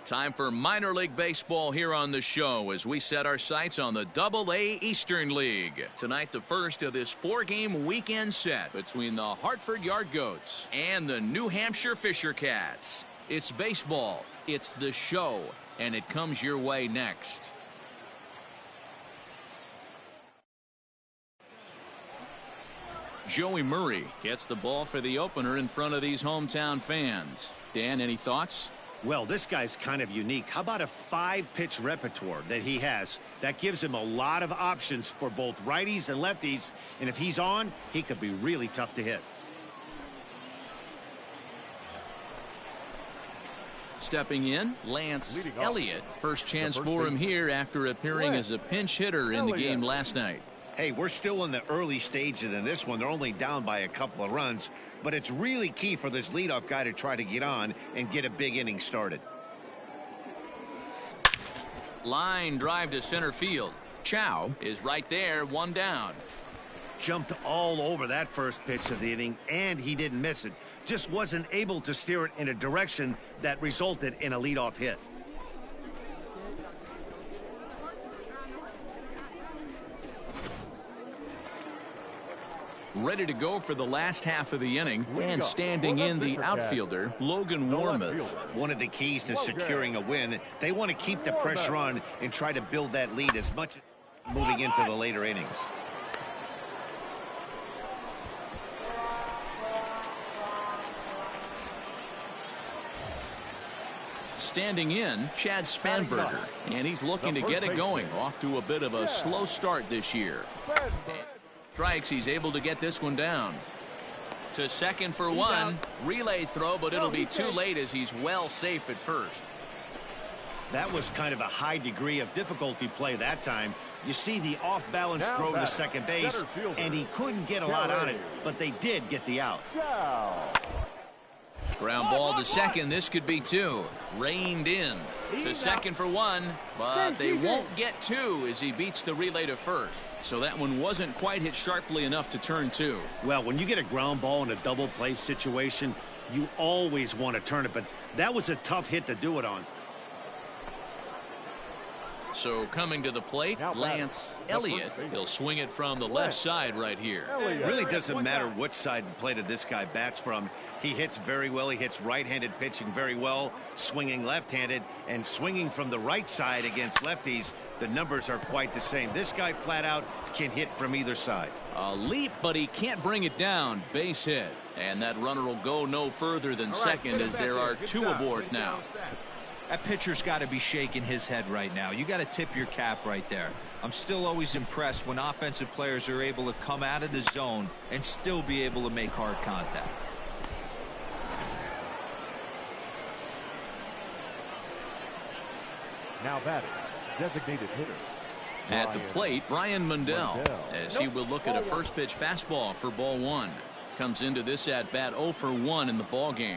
Time for minor league baseball here on the show as we set our sights on the Double-A Eastern League. Tonight, the first of this 4-game weekend set between the Hartford Yard Goats and the New Hampshire Fisher Cats. It's baseball, it's the show, and it comes your way next. Joey Murray gets the ball for the opener in front of these hometown fans. Dan, any thoughts? Well, this guy's kind of unique. How about a 5-pitch repertoire that he has? That gives him a lot of options for both righties and lefties. And if he's on, he could be really tough to hit. Stepping in, Lance Elliott. First chance for him here after appearing as a pinch hitter in the game last night. Hey, we're still in the early stages in this one. They're only down by a couple of runs, but it's really key for this leadoff guy to try to get on and get a big inning started. Line drive to center field. Chow is right there, one down. Jumped all over that first pitch of the inning, and he didn't miss it. Just wasn't able to steer it in a direction that resulted in a leadoff hit. Ready to go for the last half of the inning, and standing in the outfielder, Logan Warmoth. One of the keys to securing a win, they want to keep the pressure on and try to build that lead as much as moving into the later innings. Standing in, Chad Spanberger, and he's looking to get it going. Off to a bit of a slow start this year. Strikes, he's able to get this one down. To second for one. Relay throw, but it'll be too late as he's well safe at first. That was kind of a high degree of difficulty play that time. You see the off-balance throw to second base, and he couldn't get a lot on it, but they did get the out. Ground ball to second. This could be two. Reined in. To second for one, but they won't get two as he beats the relay to first. So that one wasn't quite hit sharply enough to turn two. Well, when you get a ground ball in a double play situation, you always want to turn it, but that was a tough hit to do it on. So coming to the plate, Lance Elliott. He'll swing it from the left side right here. It really doesn't matter which side of the plate this guy bats from. He hits very well. He hits right-handed pitching very well, swinging left-handed, and swinging from the right side against lefties. The numbers are quite the same. This guy flat out can hit from either side. A leap, but he can't bring it down. Base hit. And that runner will go no further than second as there are two aboard now. That pitcher's got to be shaking his head right now. You got to tip your cap right there. I'm still always impressed when offensive players are able to come out of the zone and still be able to make hard contact. Now batting, designated hitter. At the plate, Brian Mundell, as he will look at a first pitch fastball for ball one. Comes into this at bat 0 for 1 in the ball game.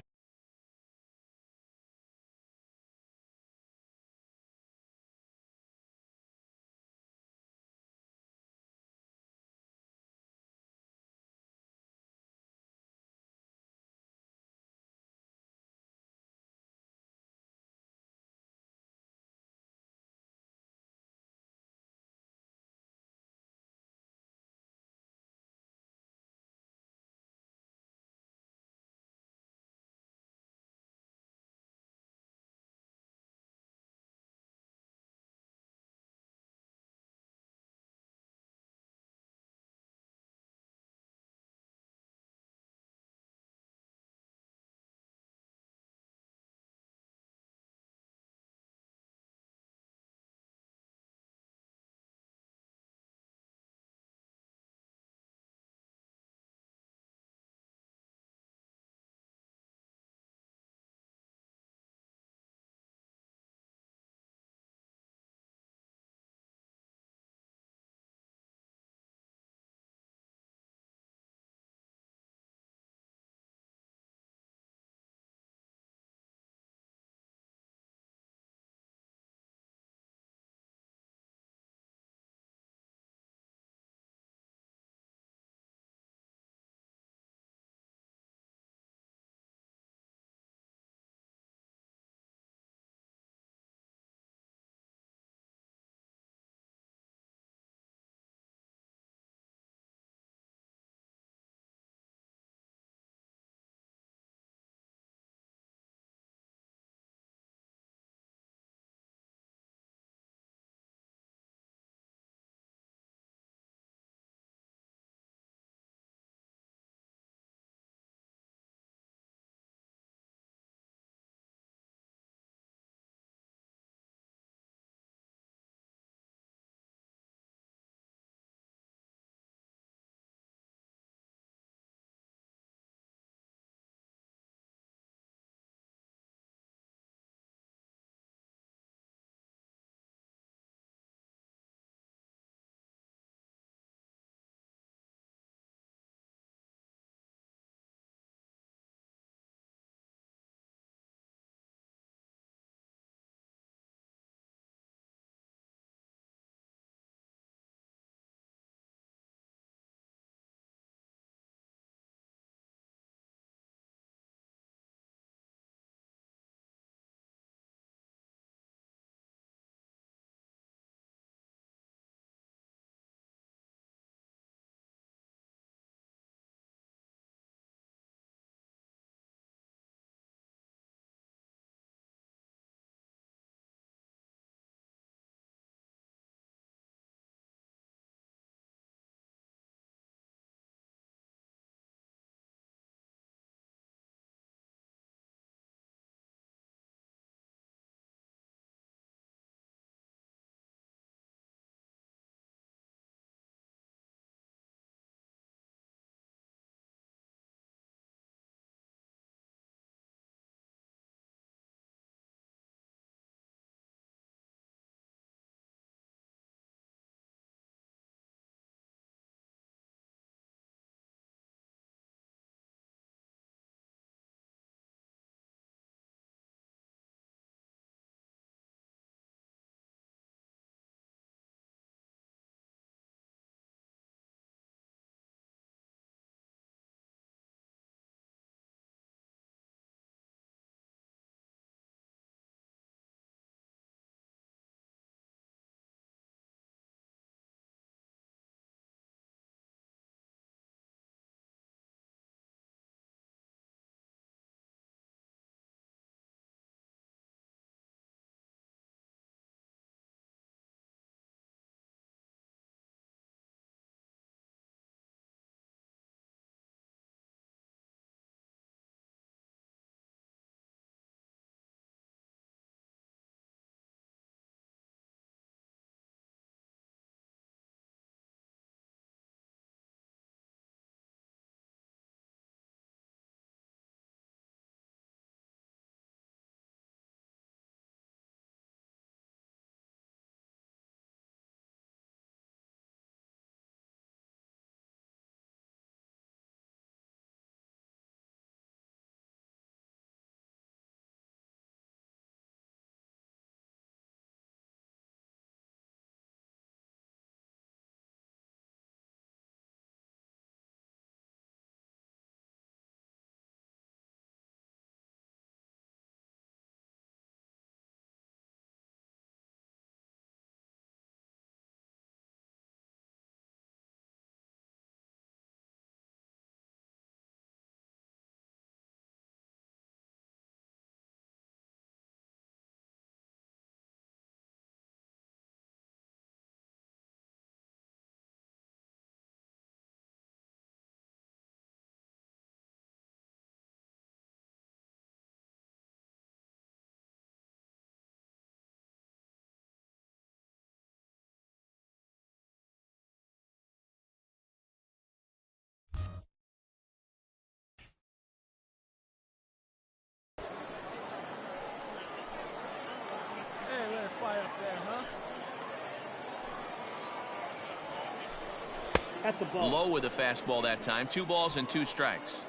At the ball. Low with a fastball that time. 2 balls and 2 strikes.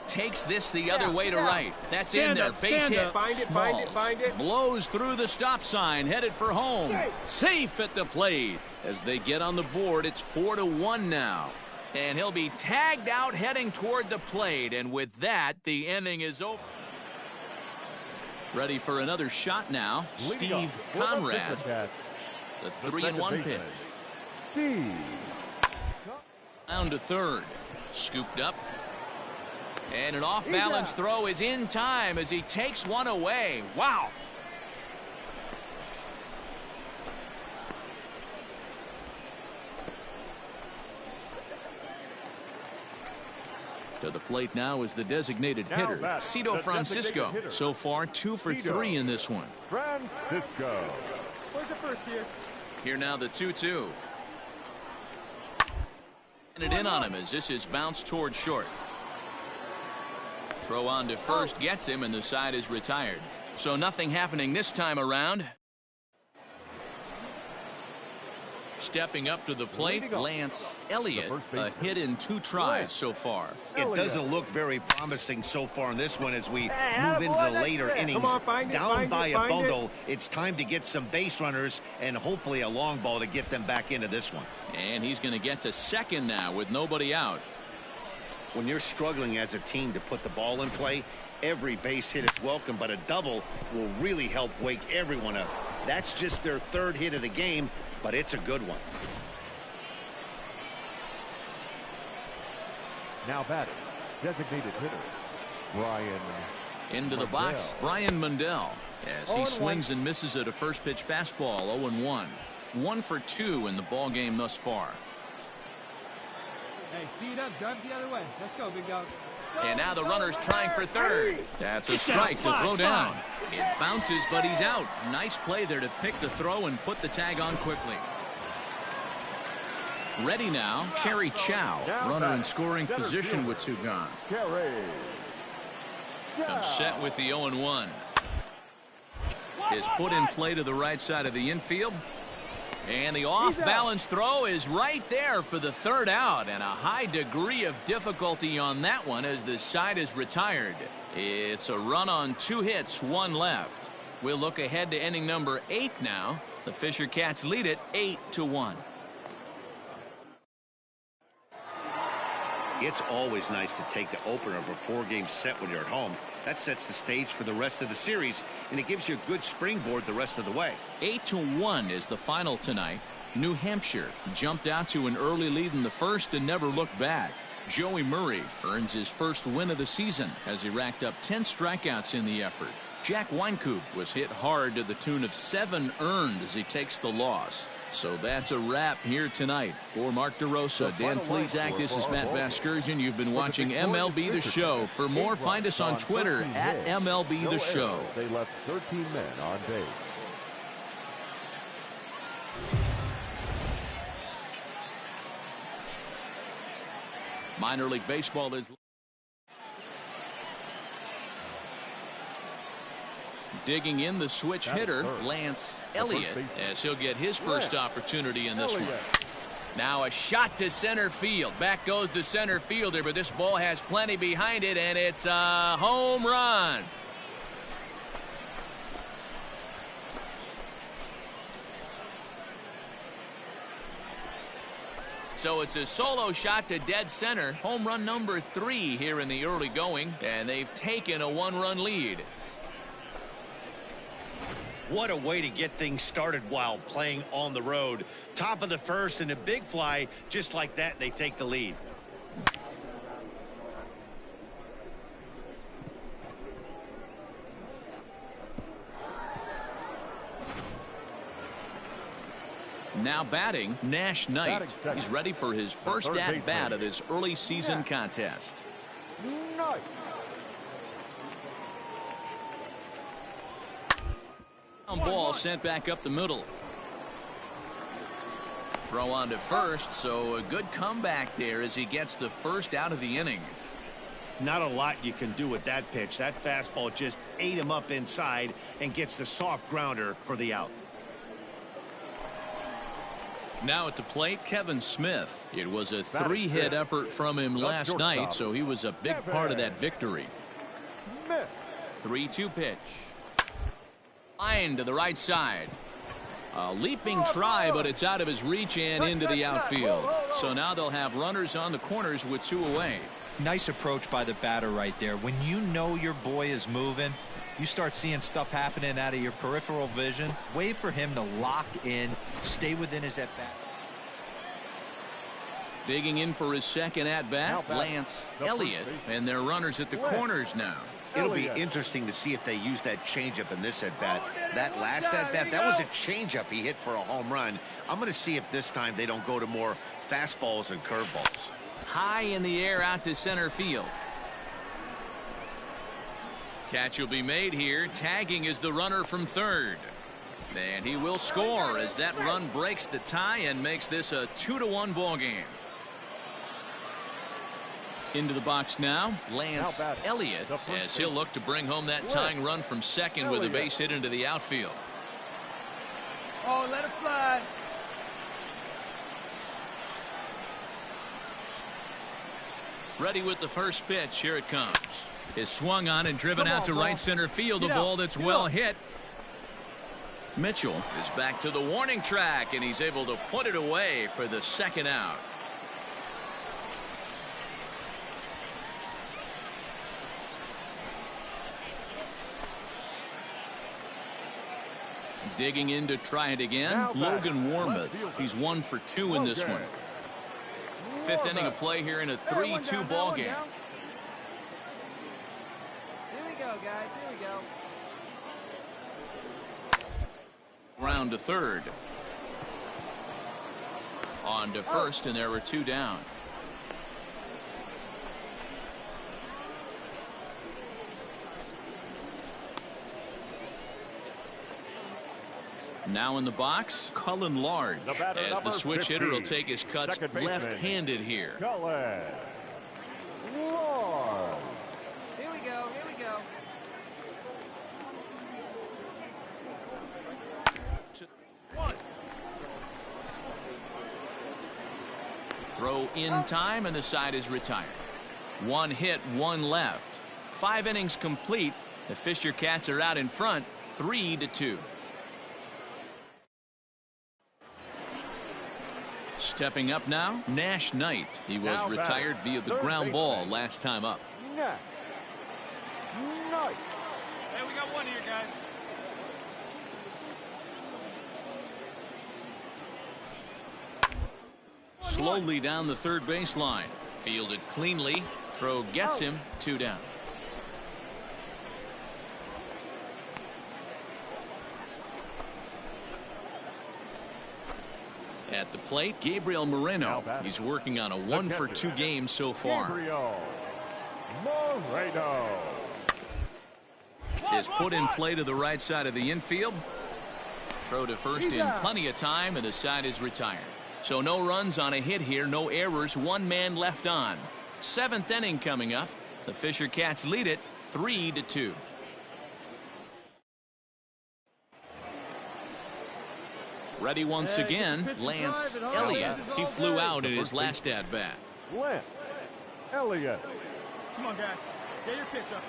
Takes this the other way to right. That's in there. Base hit. Smalls blows through the stop sign, headed for home. Safe at the plate. As they get on the board, it's 4-1 now. And he'll be tagged out heading toward the plate. And with that, the inning is over. Ready for another shot now. Steve Conrad. The 3-1 pitch. Down to third. Scooped up. And an off-balance throw is in time as he takes one away. Wow. To the plate now is the designated hitter, Cito Francisco. So far, 2 for 3 in this one. Francisco. Where's the first here? Here now the 2-2. And it in on him as this is bounced toward short. Throw on to first gets him, and the side is retired. So nothing happening this time around. Stepping up to the plate, Lance Elliott. A hit in 2 tries so far. It doesn't look very promising so far in this one as we move into the later innings. Down by a bundle, it's time to get some base runners and hopefully a long ball to get them back into this one. And he's going to get to second now with nobody out. When you're struggling as a team to put the ball in play, every base hit is welcome, but a double will really help wake everyone up. That's just their 3rd hit of the game, but it's a good one. Now batting, designated hitter, Brian. Into the box, Brian Mundell, as he swings and misses at a first pitch fastball. 0-1. 1 for 2 in the ball game thus far. Hey, tee it up, drive the other way. Let's go, big dog. And now the runner's trying for third. That's a strike to throw down. It bounces, but he's out. Nice play there to pick the throw and put the tag on quickly. Ready now, Kerry Chow. Runner in scoring position with 2 gone. Comes set with the 0-1. Is put in play to the right side of the infield. And the off-balance throw is right there for the 3rd out, and a high degree of difficulty on that one as the side is retired. It's a run on 2 hits, 1 left. We'll look ahead to inning number 8 now. The Fisher Cats lead it 8-1. It's always nice to take the opener of a 4-game set when you're at home. That sets the stage for the rest of the series, and it gives you a good springboard the rest of the way. 8-1 is the final tonight. New Hampshire jumped out to an early lead in the first and never looked back. Joey Murray earns his first win of the season as he racked up 10 strikeouts in the effort. Jack Weinkoop was hit hard to the tune of 7 earned as he takes the loss. So that's a wrap here tonight. For Mark DeRosa, Dan Plesac, this is Matt Vasgersian. You've been watching MLB The Show. For more, find us on Twitter at MLB The Show. They left 13 men on base. Minor League Baseball is digging in the switch hitter, Lance Elliott, as he'll get his first opportunity in this one. Now a shot to center field. Back goes the center fielder, but this ball has plenty behind it, and it's a home run. So it's a solo shot to dead center. Home run number 3 here in the early going, and they've taken a 1-run lead. What a way to get things started while playing on the road. Top of the first and a big fly, just like that, they take the lead. Now batting, Nash Knight. He's ready for his first at-bat of this early season contest. Ball sent back up the middle. Throw on to first, so a good comeback there as he gets the first out of the inning. Not a lot you can do with that pitch. That fastball just ate him up inside and gets the soft grounder for the out. Now at the plate, Kevin Smith. It was a 3-hit effort from him last night, so he was a big part of that victory. 3-2 pitch. Line to the right side. A leaping try, but it's out of his reach and into the outfield. So now they'll have runners on the corners with 2 away. Nice approach by the batter right there. When you know your boy is moving, you start seeing stuff happening out of your peripheral vision. Wait for him to lock in, stay within his at-bat. Digging in for his second at-bat, Lance Elliott, and their runners at the corners now. It'll be interesting to see if they use that changeup in this at-bat. That last at-bat, that was a changeup he hit for a home run. I'm going to see if this time they don't go to more fastballs and curveballs. High in the air out to center field. Catch will be made here. Tagging is the runner from third. And he will score as that run breaks the tie and makes this a 2-1 ball game. Into the box now, Lance Elliott, as he'll look to bring home that tying run from second with a base hit into the outfield. Oh, let it fly. Ready with the first pitch. Here it comes. Is swung on and driven out to right center field. A ball that's well hit. Mitchell is back to the warning track, and he's able to put it away for the second out. Digging in to try it again, Logan Warmouth. He's 1 for 2 in this one. 5th inning of play here in a 3-2 ball game. Here we go, guys. Here we go. Round to third. On to first, and there were 2 down. Now in the box, Cullen Large, as the switch hitter will take his cuts left-handed here. Cullen Large. Here we go. Here we go. Throw in time, and the side is retired. 1 hit, 1 left. 5 innings complete. The Fisher Cats are out in front, 3-2. Stepping up now, Nash Knight. He was retired via the ground ball last time up. Hey, we got one here, guys. Slowly down the third baseline. Fielded cleanly. Throw gets him. 2 down. At the plate, Gabriel Moreno. He's working on a 1 for 2 game so far. Gabriel Moreno is put in play to the right side of the infield. Throw to first in plenty of time, and the side is retired. So no runs on a hit here, no errors, 1 man left on. 7th inning coming up. The Fisher Cats lead it 3-2. Ready once again, Lance Elliott. He flew out in his last at-bat. Lance Elliott. Come on, guys. Get your pitch up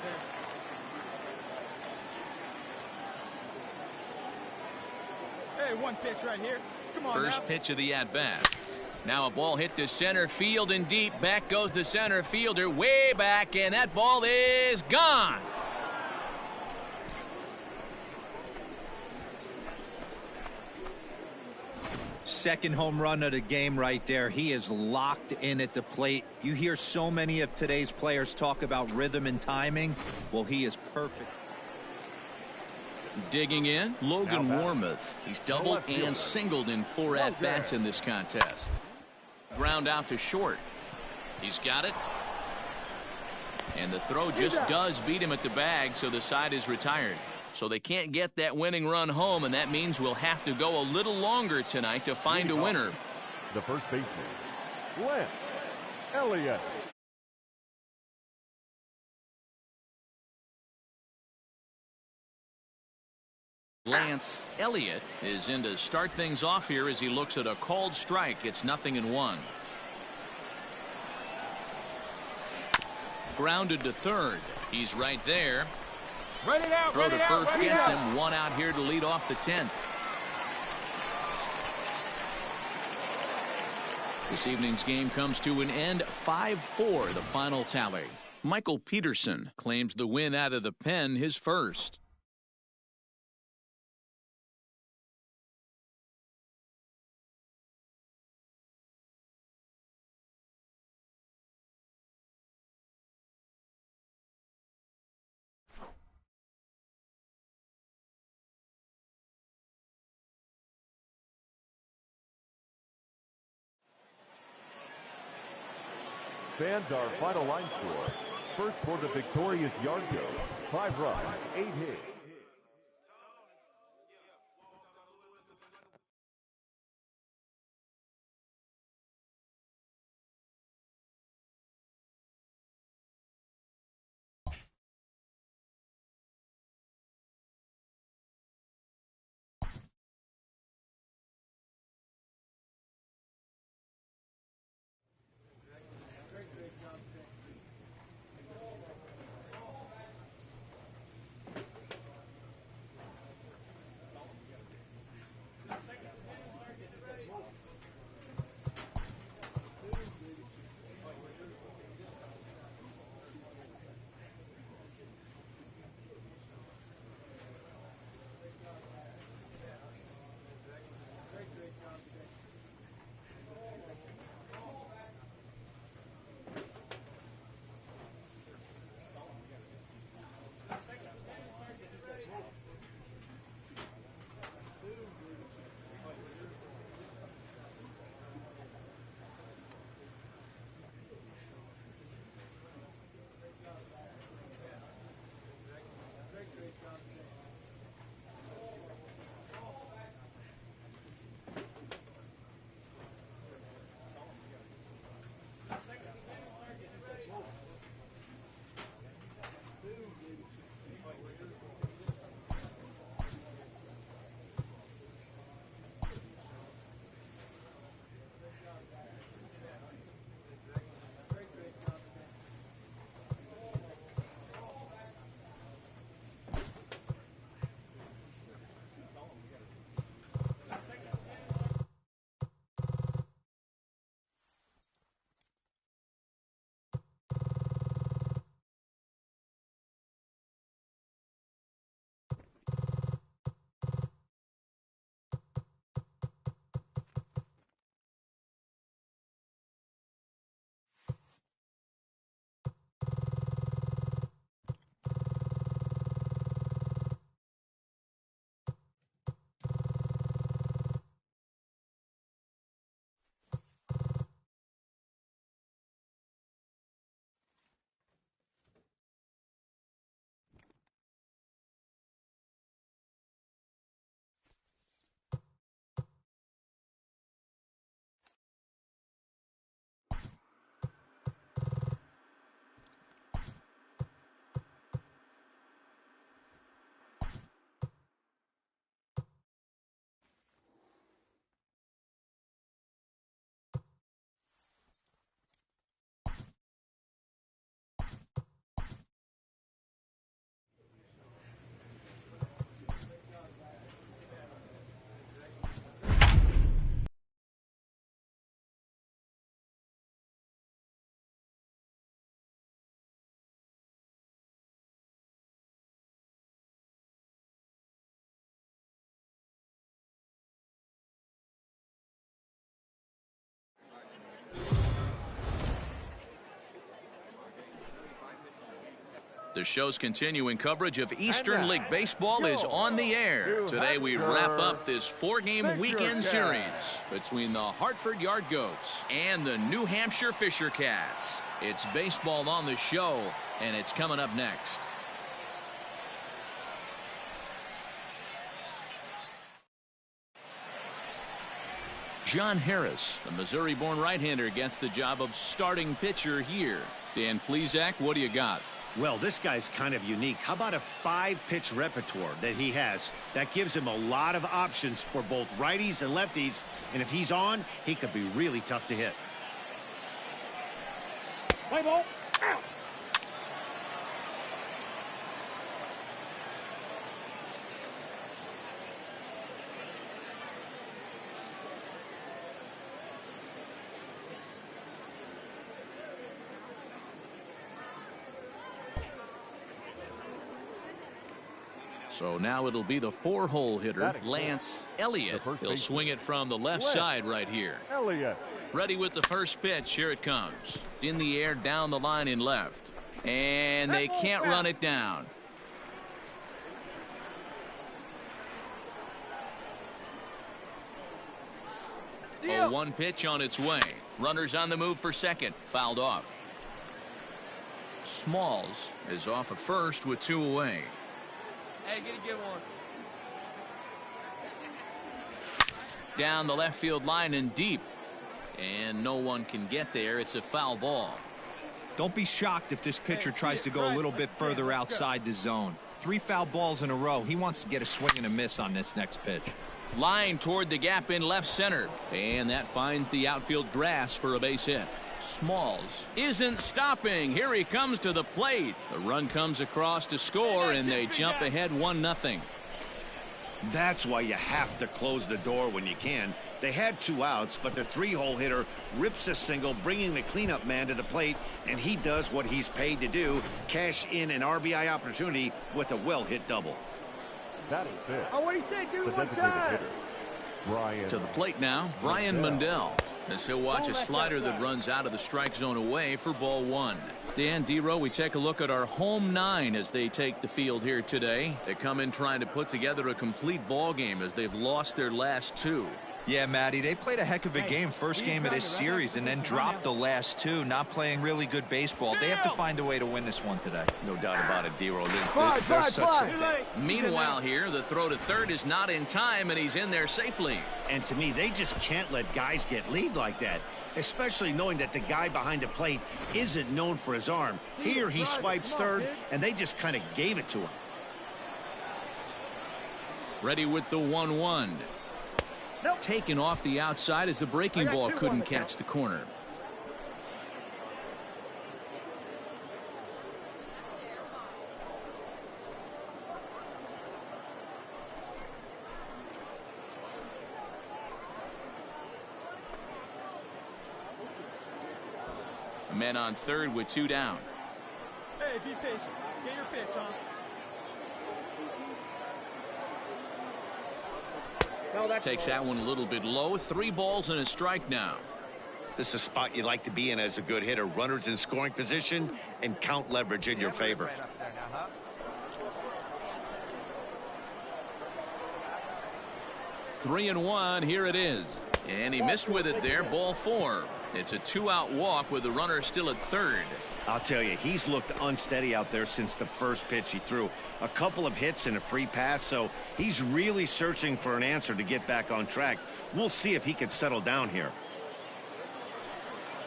there. Hey, 1 pitch right here. Come on. First pitch of the at-bat. Now a ball hit to center field and deep. Back goes the center fielder way back, and that ball is gone. Second home run of the game right there. He is locked in at the plate. You hear so many of today's players talk about rhythm and timing. Well, he is perfect. Digging in, Logan Warmouth. He's doubled and singled in 4 at-bats in this contest. Ground out to short. He's got it. And the throw just does beat him at the bag, so the side is retired. So they can't get that winning run home, and that means we'll have to go a little longer tonight to find a winner. The first baseman, Lance Elliott. Lance Elliott is in to start things off here as he looks at a called strike. It's 0-1. Grounded to third. He's right there. Ready now. Throw to first gets him. One out here to lead off the 10th. This evening's game comes to an end. 5-4 the final tally. Michael Peterson claims the win out of the pen, his first. Fans, our final line score. First for the victorious Yard Goats. 5 runs, 8 hits. The show's continuing coverage of Eastern League Baseball is on the air. Today we wrap up this 4-game weekend series between the Hartford Yard Goats and the New Hampshire Fisher Cats. It's baseball on the show, and it's coming up next. John Harris, the Missouri-born right-hander, gets the job of starting pitcher here. Dan Plesac, what do you got? Well, this guy's kind of unique. How about a 5-pitch repertoire that he has? That gives him a lot of options for both righties and lefties. And if he's on, he could be really tough to hit. Play ball. Out. So now it'll be the 4-hole hitter, Lance Elliott. He'll swing it from the left side right here. Elliott. Ready with the first pitch. Here it comes. In the air, down the line in left. And they can't run it down. A 1 pitch on its way. Runners on the move for second. Fouled off. Smalls is off of first with 2 away. Hey, get a good one. Down the left field line and deep. And no one can get there. It's a foul ball. Don't be shocked if this pitcher tries to go a little bit further outside the zone. 3 foul balls in a row. He wants to get a swing and a miss on this next pitch. Line toward the gap in left center. And that finds the outfield grass for a base hit. Smalls isn't stopping. Here he comes to the plate. The run comes across to score, and they jump ahead 1-0. That's why you have to close the door when you can. They had 2 outs, but the 3-hole hitter rips a single, bringing the cleanup man to the plate, and he does what he's paid to do, cash in an RBI opportunity with a well-hit double. That is it. Oh, what do you say? Give me The one designated time. hitter, Brian. To the plate now, Brian Mundell. As he'll watch a slider that runs out of the strike zone away for ball 1. Dan Dero, we take a look at our home 9 as they take the field here today. They come in trying to put together a complete ball game as they've lost their last 2. Yeah, Matty, they played a heck of a game first game of this series and then dropped the last 2, not playing really good baseball. They have to find a way to win this one today. No doubt about it, Dero. Meanwhile here, the throw to third is not in time, and he's in there safely. And to me, they just can't let guys get lead like that, especially knowing that the guy behind the plate isn't known for his arm. Here he swipes third, and they just kind of gave it to him. Ready with the 1-1. Taken off the outside as the breaking ball couldn't catch the corner. A man on third with 2 down. Hey, be patient. Get your pitch, huh? Takes that one a little bit low. 3 balls and a strike now. This is a spot you like to be in as a good hitter. Runners in scoring position and count leverage in your favor. 3-1. Here it is. And he missed with it there. Ball 4. It's a 2-out walk with the runner still at third. I'll tell you, he's looked unsteady out there since the first pitch he threw. A couple of hits and a free pass, so he's really searching for an answer to get back on track. We'll see if he can settle down here.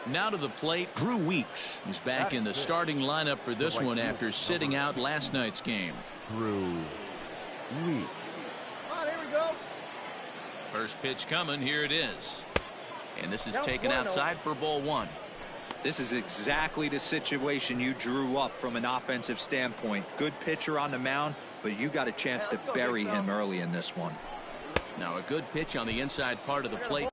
Now to the plate, Drew Weeks. He's back in the starting lineup for this one after sitting out last night's game. Drew Weeks. Oh, there we go. First pitch coming. Here it is. And this is taken outside for ball 1. This is exactly the situation you drew up from an offensive standpoint. Good pitcher on the mound, but you got a chance to bury him early in this one. Now a good pitch on the inside part of the plate.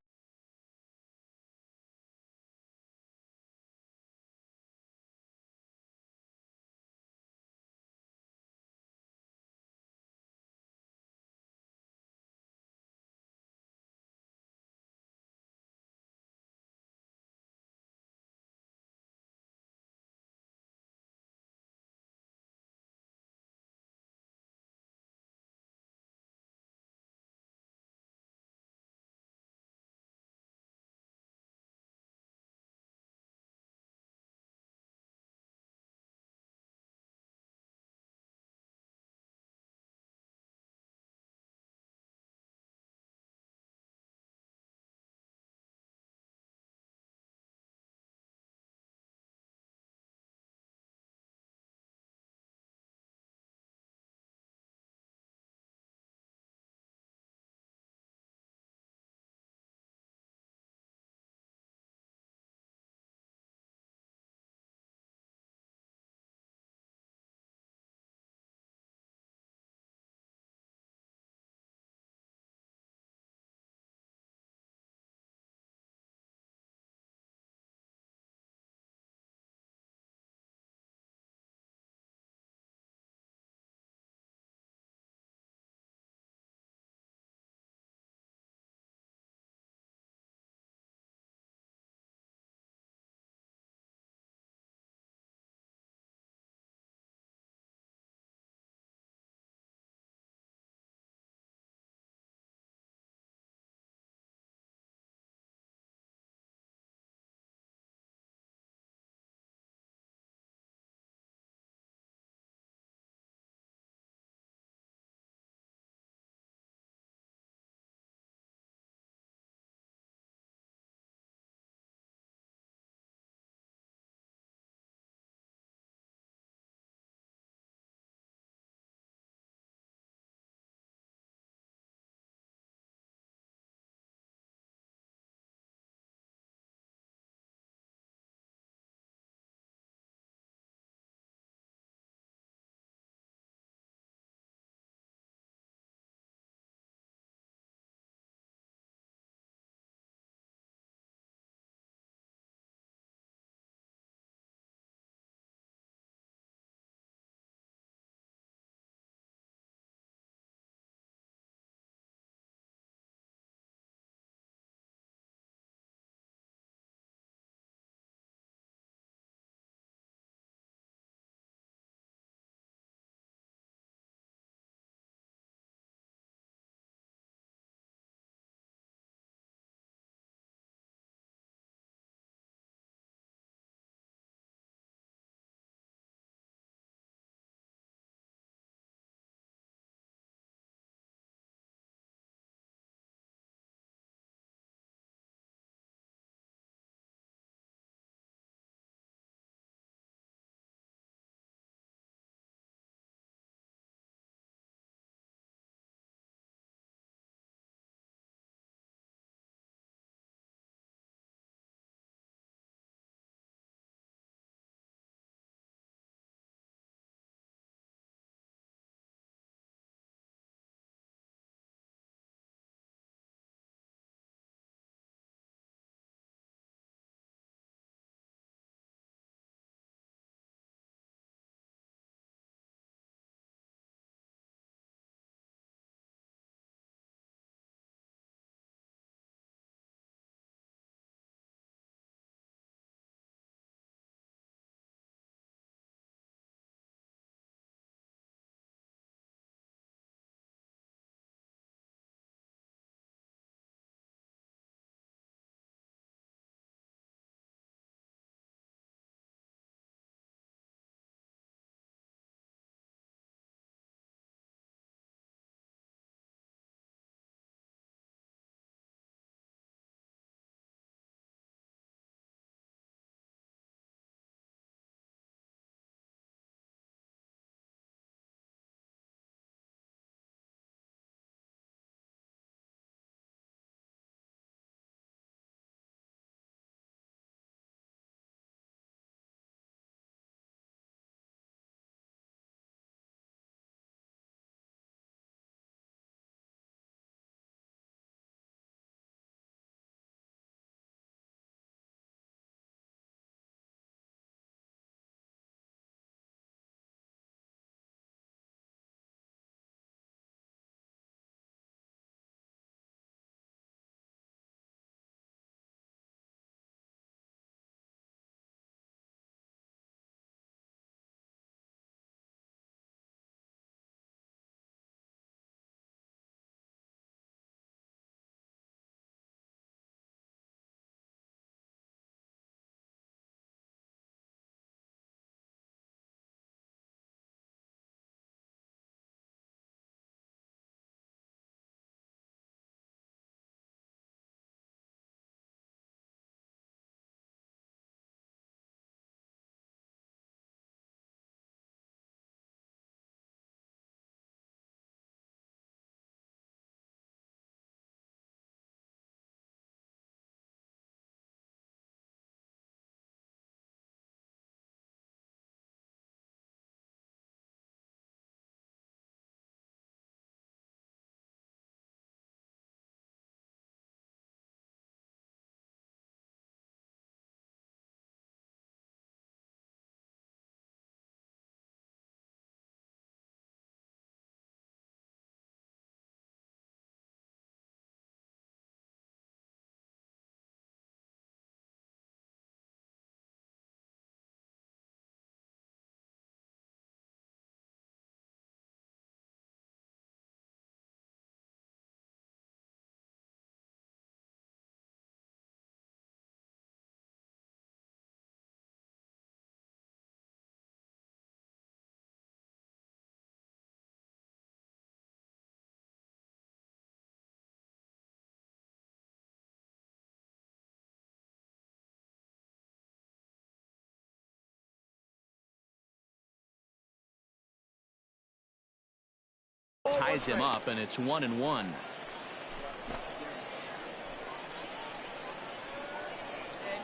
Ties him up, and it's 1-1. Hey,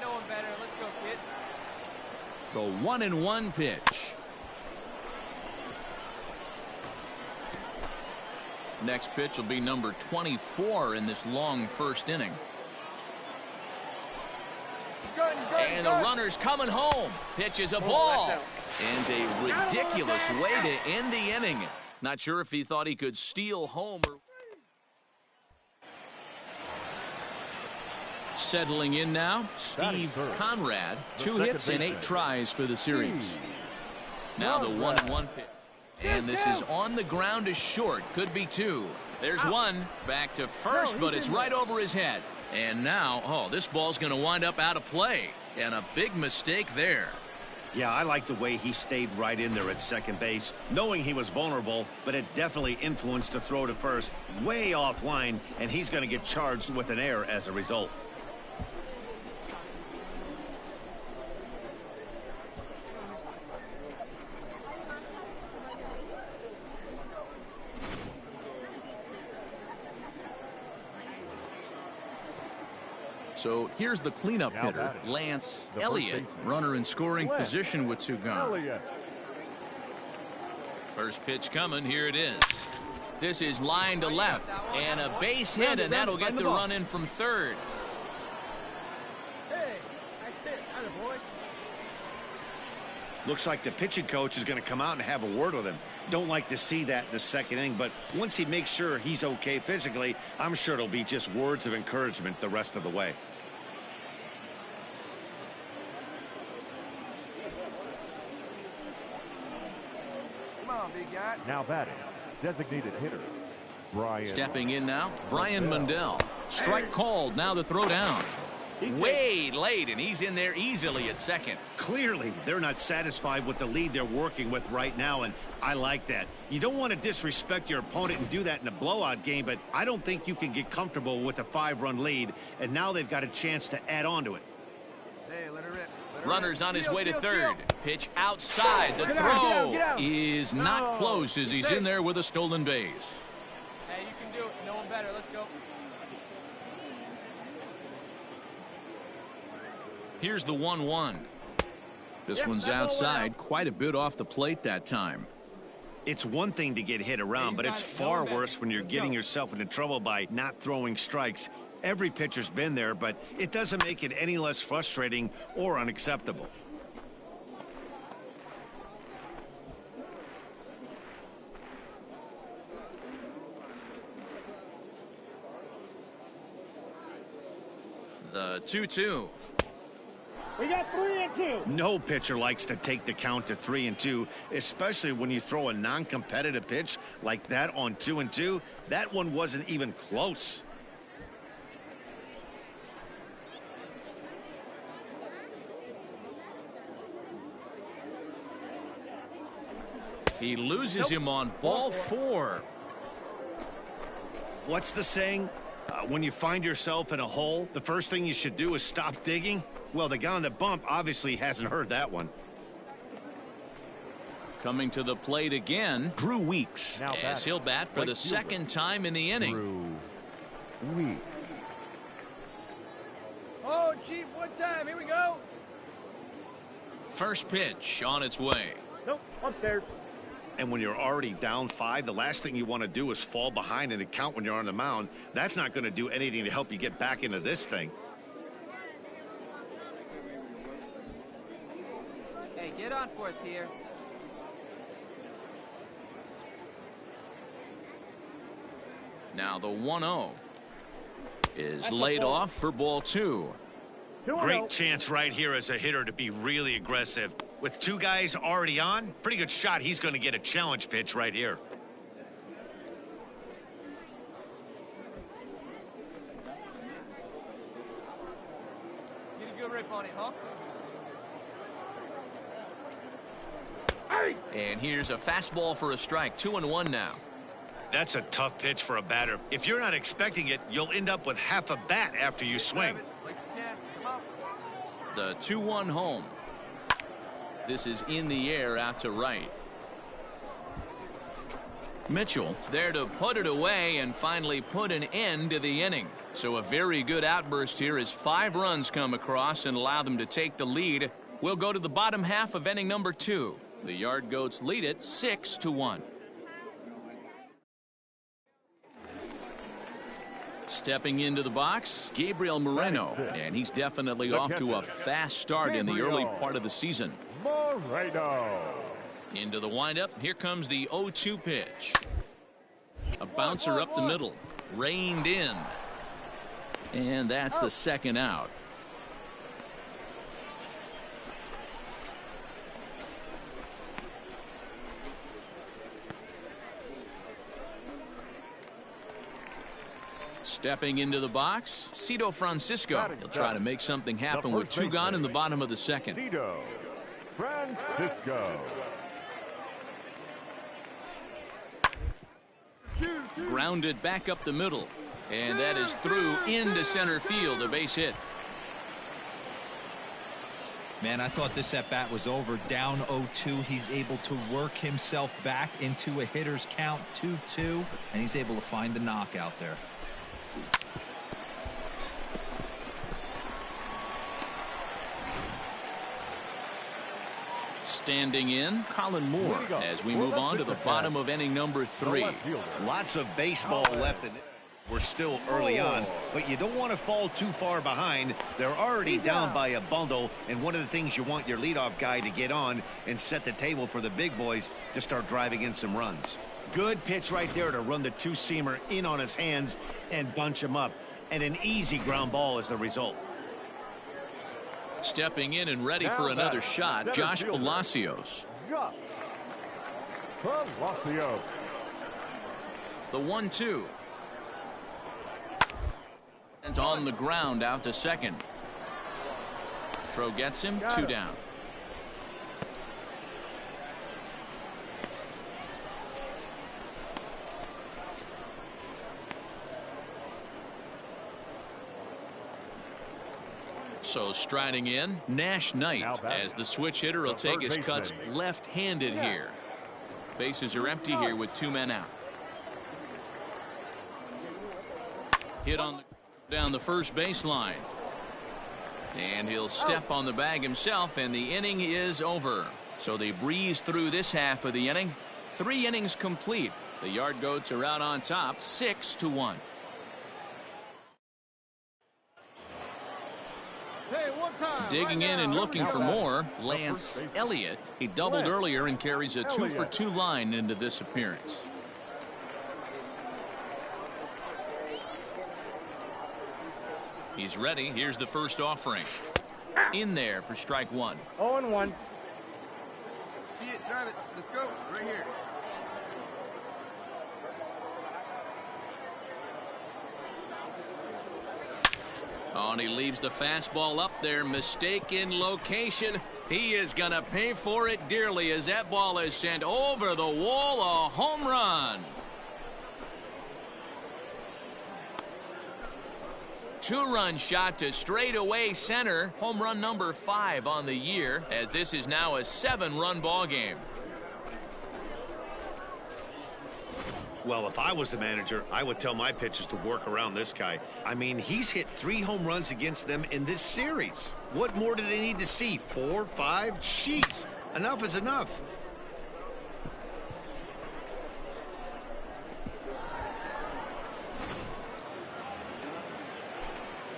no one better. Let's go, kid. The 1-1 pitch. Next pitch will be number 24 in this long first inning. And the runner's coming home. Pitches a ball. And a ridiculous way to end the inning. Not sure if he thought he could steal home. Settling in now, Steve Conrad. 2 hits and 8 tries for the series. Now the 1-1 pitch. And this is on the ground is short. Could be 2. There's 1. Back to first, but it's right over his head. And now, oh, this ball's going to wind up out of play. And a big mistake there. Yeah, I like the way he stayed right in there at second base, knowing he was vulnerable, but it definitely influenced the throw to first. Way offline, and he's going to get charged with an error as a result. So here's the cleanup hitter, Lance Elliott, runner in scoring position with 2 gone. First pitch coming. Here it is. This is line to left, and a base hit, and that'll get the run in from third. Hey, nice hit. Attaboy. Looks like the pitching coach is going to come out and have a word with him. Don't like to see that in the second inning, but once he makes sure he's okay physically, I'm sure it'll be just words of encouragement the rest of the way. Come on, big guy. Now batting, designated hitter, Brian. Stepping in now, Brian Mundell. Strike called. Now the throw down. Way late, and he's in there easily at second. Clearly, they're not satisfied with the lead they're working with right now, and I like that. You don't want to disrespect your opponent and do that in a blowout game, but I don't think you can get comfortable with a 5-run lead, and now they've got a chance to add on to it. Hey, let her rip. Runner's on his way to third. Pitch outside. The throw is not close as he's in there with a stolen base. Hey, you can do it. No one better. Let's go. Here's the 1-1. This one's outside, quite a bit off the plate that time. It's one thing to get hit around, but it's far worse when you're getting yourself into trouble by not throwing strikes. Every pitcher's been there, but it doesn't make it any less frustrating or unacceptable. The 2-2. We got 3 and 2. No pitcher likes to take the count to 3 and 2, especially when you throw a non-competitive pitch like that on 2 and 2. That one wasn't even close. He loses him on ball 4. What's the saying? When you find yourself in a hole, the first thing you should do is stop digging. Well, the guy on the bump obviously hasn't heard that one. Coming to the plate again, Drew Weeks, as he'll bat for the second time in the inning. Drew Weeks. Oh, Chief, one time. Here we go. First pitch on its way. Nope, upstairs. And when you're already down 5, the last thing you want to do is fall behind in the count when you're on the mound. That's not going to do anything to help you get back into this thing. Hey, get on for us here. Now the 1-0 is laid off for ball 2. Great chance right here as a hitter to be really aggressive. With 2 guys already on, pretty good shot. He's going to get a challenge pitch right here. Get a good rip on it, huh? And here's a fastball for a strike. 2-1 now. That's a tough pitch for a batter. If you're not expecting it, you'll end up with half a bat after you swing. The 2-1 home. This is in the air out to right. Mitchell is there to put it away and finally put an end to the inning. So a very good outburst here as 5 runs come across and allow them to take the lead. We'll go to the bottom half of inning number 2. The Yard Goats lead it 6-1. Stepping into the box, Gabriel Moreno, and he's definitely off to a fast start in the early part of the season. Moreno. Into the windup, here comes the 0-2 pitch. A bouncer up the middle, reined in. And that's the second out. Stepping into the box, Cito Francisco. He'll try to make something happen with 2 gone in the bottom of the second. Cito Francisco. Grounded back up the middle. And that is through into center field, a base hit. Man, I thought this at-bat was over. Down 0-2. He's able to work himself back into a hitter's count, 2-2. And he's able to find the knockout there. Standing in, Colin Moore, as we move on to the bottom of inning number 3. Lots of baseball left in it. We're still early on, but you don't want to fall too far behind. They're already down by a bundle, and one of the things you want your leadoff guy to get on and set the table for the big boys to start driving in some runs. Good pitch right there to run the 2-seamer in on his hands and bunch him up, and an easy ground ball is the result. Stepping in and ready for another shot, Josh Palacios. The 1-2. And on the ground out to second. Throw gets him, 2 down. So striding in, Nash Knight, as the switch hitter will take his cuts left-handed here. Bases are empty here with 2 men out. Hit on down the first baseline. And he'll step on the bag himself, and the inning is over. So they breeze through this half of the inning. 3 innings complete. The Yard Goats are out on top, 6-1. Digging in and looking for more, Lance Elliott. He doubled earlier and carries a 2-for-2 line into this appearance. He's ready. Here's the first offering. In there for strike 1. 0-1. See it, drive it. Let's go. Right here. Oh, and he leaves the fastball up there. Mistaken location. He is going to pay for it dearly as that ball is sent over the wall. A home run. 2-run shot to straightaway center. Home run number 5 on the year, as this is now a 7-run ball game. Well, if I was the manager, I would tell my pitchers to work around this guy. I mean, he's hit 3 home runs against them in this series. What more do they need to see? 4, 5? Jeez, enough is enough.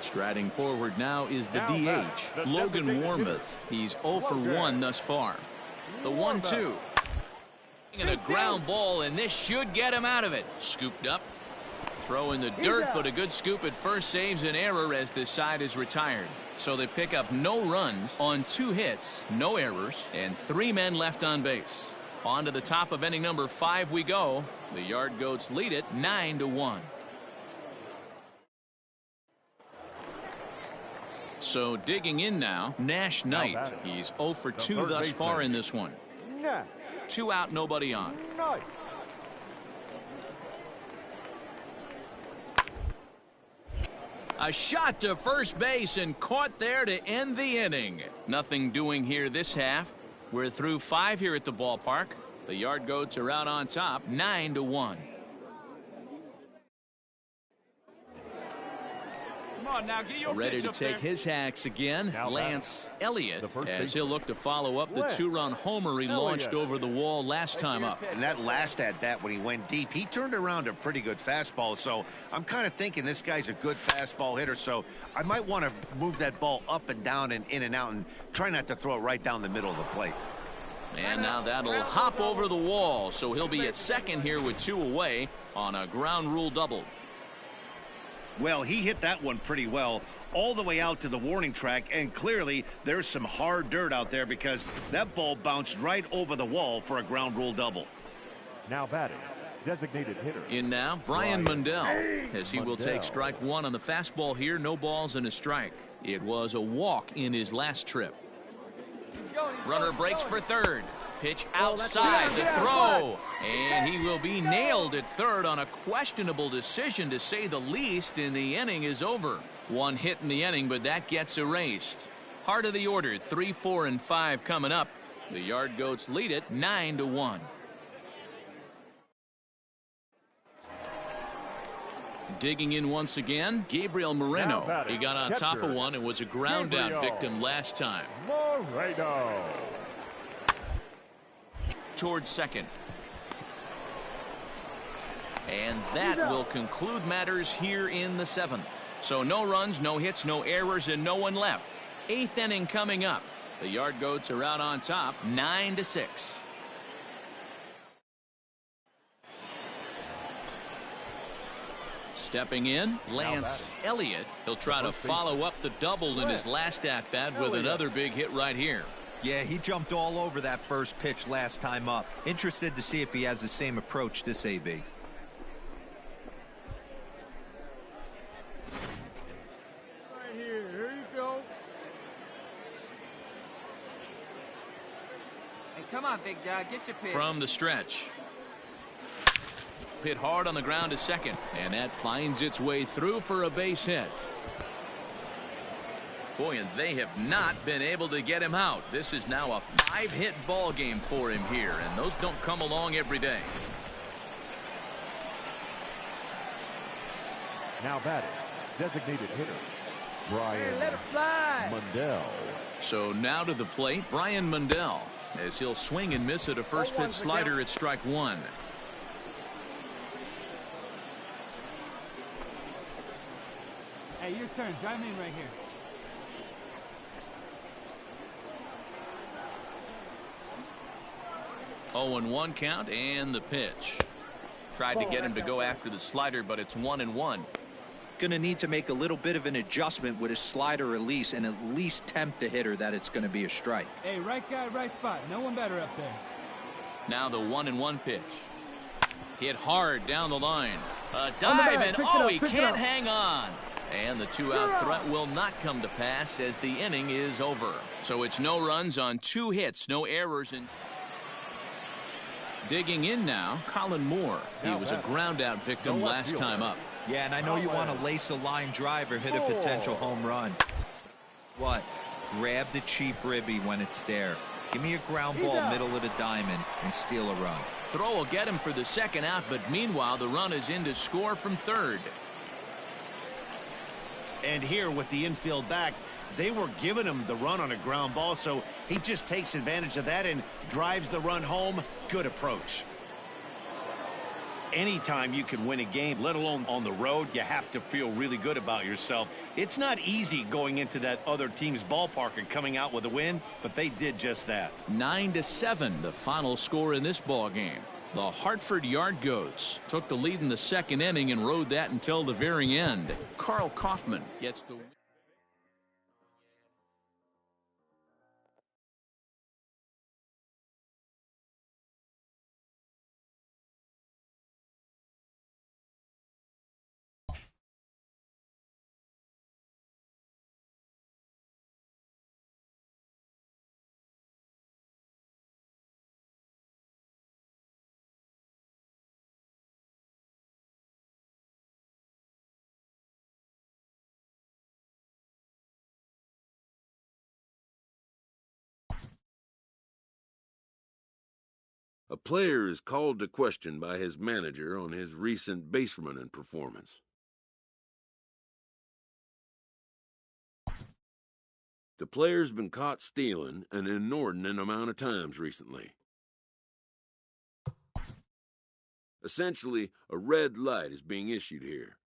Striding forward now is the DH, Logan Warmoth. He's 0 for 1 thus far. The 1-2. And a ground ball, and this should get him out of it. Scooped up. Throw in the dirt, but a good scoop at first saves an error as this side is retired. So they pick up no runs on 2 hits, no errors, and 3 men left on base. On to the top of inning number 5 we go. The Yard Goats lead it 9-1. So digging in now, Nash Knight. He's 0 for 2 thus far in this one. 2 out, nobody on. A shot to first base and caught there to end the inning. Nothing doing here this half. We're through 5 here at the ballpark. The Yard Goats are out on top 9-1. Come on now, get your Ready pitch to up take there. his hacks again. Now Lance Elliott, as baseman. he'll look to follow up the two-run homer he launched over the wall last time up. And that last at-bat when he went deep, he turned around a pretty good fastball. So I'm kind of thinking this guy's a good fastball hitter. So I might want to move that ball up and down and in and out and try not to throw it right down the middle of the plate. And now that'll hop over the wall. So he'll be at second here with 2 away on a ground rule double. Well, he hit that one pretty well all the way out to the warning track, and clearly there's some hard dirt out there because that ball bounced right over the wall for a ground rule double. Now batting, designated hitter. In now, Brian Mundell, as he will take strike 1 on the fastball here. No balls and a strike. It was a walk in his last trip. Runner breaks for third. Pitch outside the throw. And he will be nailed at third on a questionable decision, to say the least, and the inning is over. 1 hit in the inning, but that gets erased. Heart of the order, 3, 4, and 5 coming up. The Yard Goats lead it 9-1. Digging in once again, Gabriel Moreno. He got on top of one and was a ground out victim last time. Moreno. Towards second. And that will conclude matters here in the 7th. So no runs, no hits, no errors, and no one left. 8th inning coming up. The Yard Goats are out on top 9-6. Stepping in, Lance Elliott. He'll try to follow up the double in his last at-bat with another big hit right here. Yeah, he jumped all over that first pitch last time up. Interested to see if he has the same approach this AB. Right here. Here you go. Hey, come on, big dog. Get your pitch. From the stretch. Hit hard on the ground to second, and that finds its way through for a base hit. Boy, and they have not been able to get him out. This is now a 5-hit ball game for him here, and those don't come along every day. Now batting, designated hitter, Brian Let it fly. Mundell. So now to the plate, Brian Mundell, as he'll swing and miss at a first pitch slider at strike 1. Hey, your turn. Drive me in right here. Oh, 0-1 count, and the pitch. Tried to get him to go after the slider, but it's 1-1. Gonna need to make a little bit of an adjustment with his slider release and at least tempt the hitter that it's gonna be a strike. Hey, right guy, right spot. No one better up there. Now the 1-1 pitch. Hit hard down the line. A dive, and oh, he can't hang on. And the 2-out threat will not come to pass as the inning is over. So it's no runs on 2 hits, no errors. And digging in now, Colin Moore. He was a ground-out victim last time up. Yeah, and I know you want to lace a line drive or hit a potential home run. What? Grab the cheap ribby when it's there. Give me a ground ball middle of the diamond and steal a run. Throw will get him for the 2nd out, but meanwhile the run is in to score from third. And here with the infield back, they were giving him the run on a ground ball, so he just takes advantage of that and drives the run home. Good approach. Anytime you can win a game, let alone on the road, you have to feel really good about yourself. It's not easy going into that other team's ballpark and coming out with a win, but they did just that. 9-7, the final score in this ball game. The Hartford Yard Goats took the lead in the 2nd inning and rode that until the very end. Carl Kaufman gets the win. A player is called to question by his manager on his recent base running performance. The player's been caught stealing an inordinate amount of times recently. Essentially, a red light is being issued here.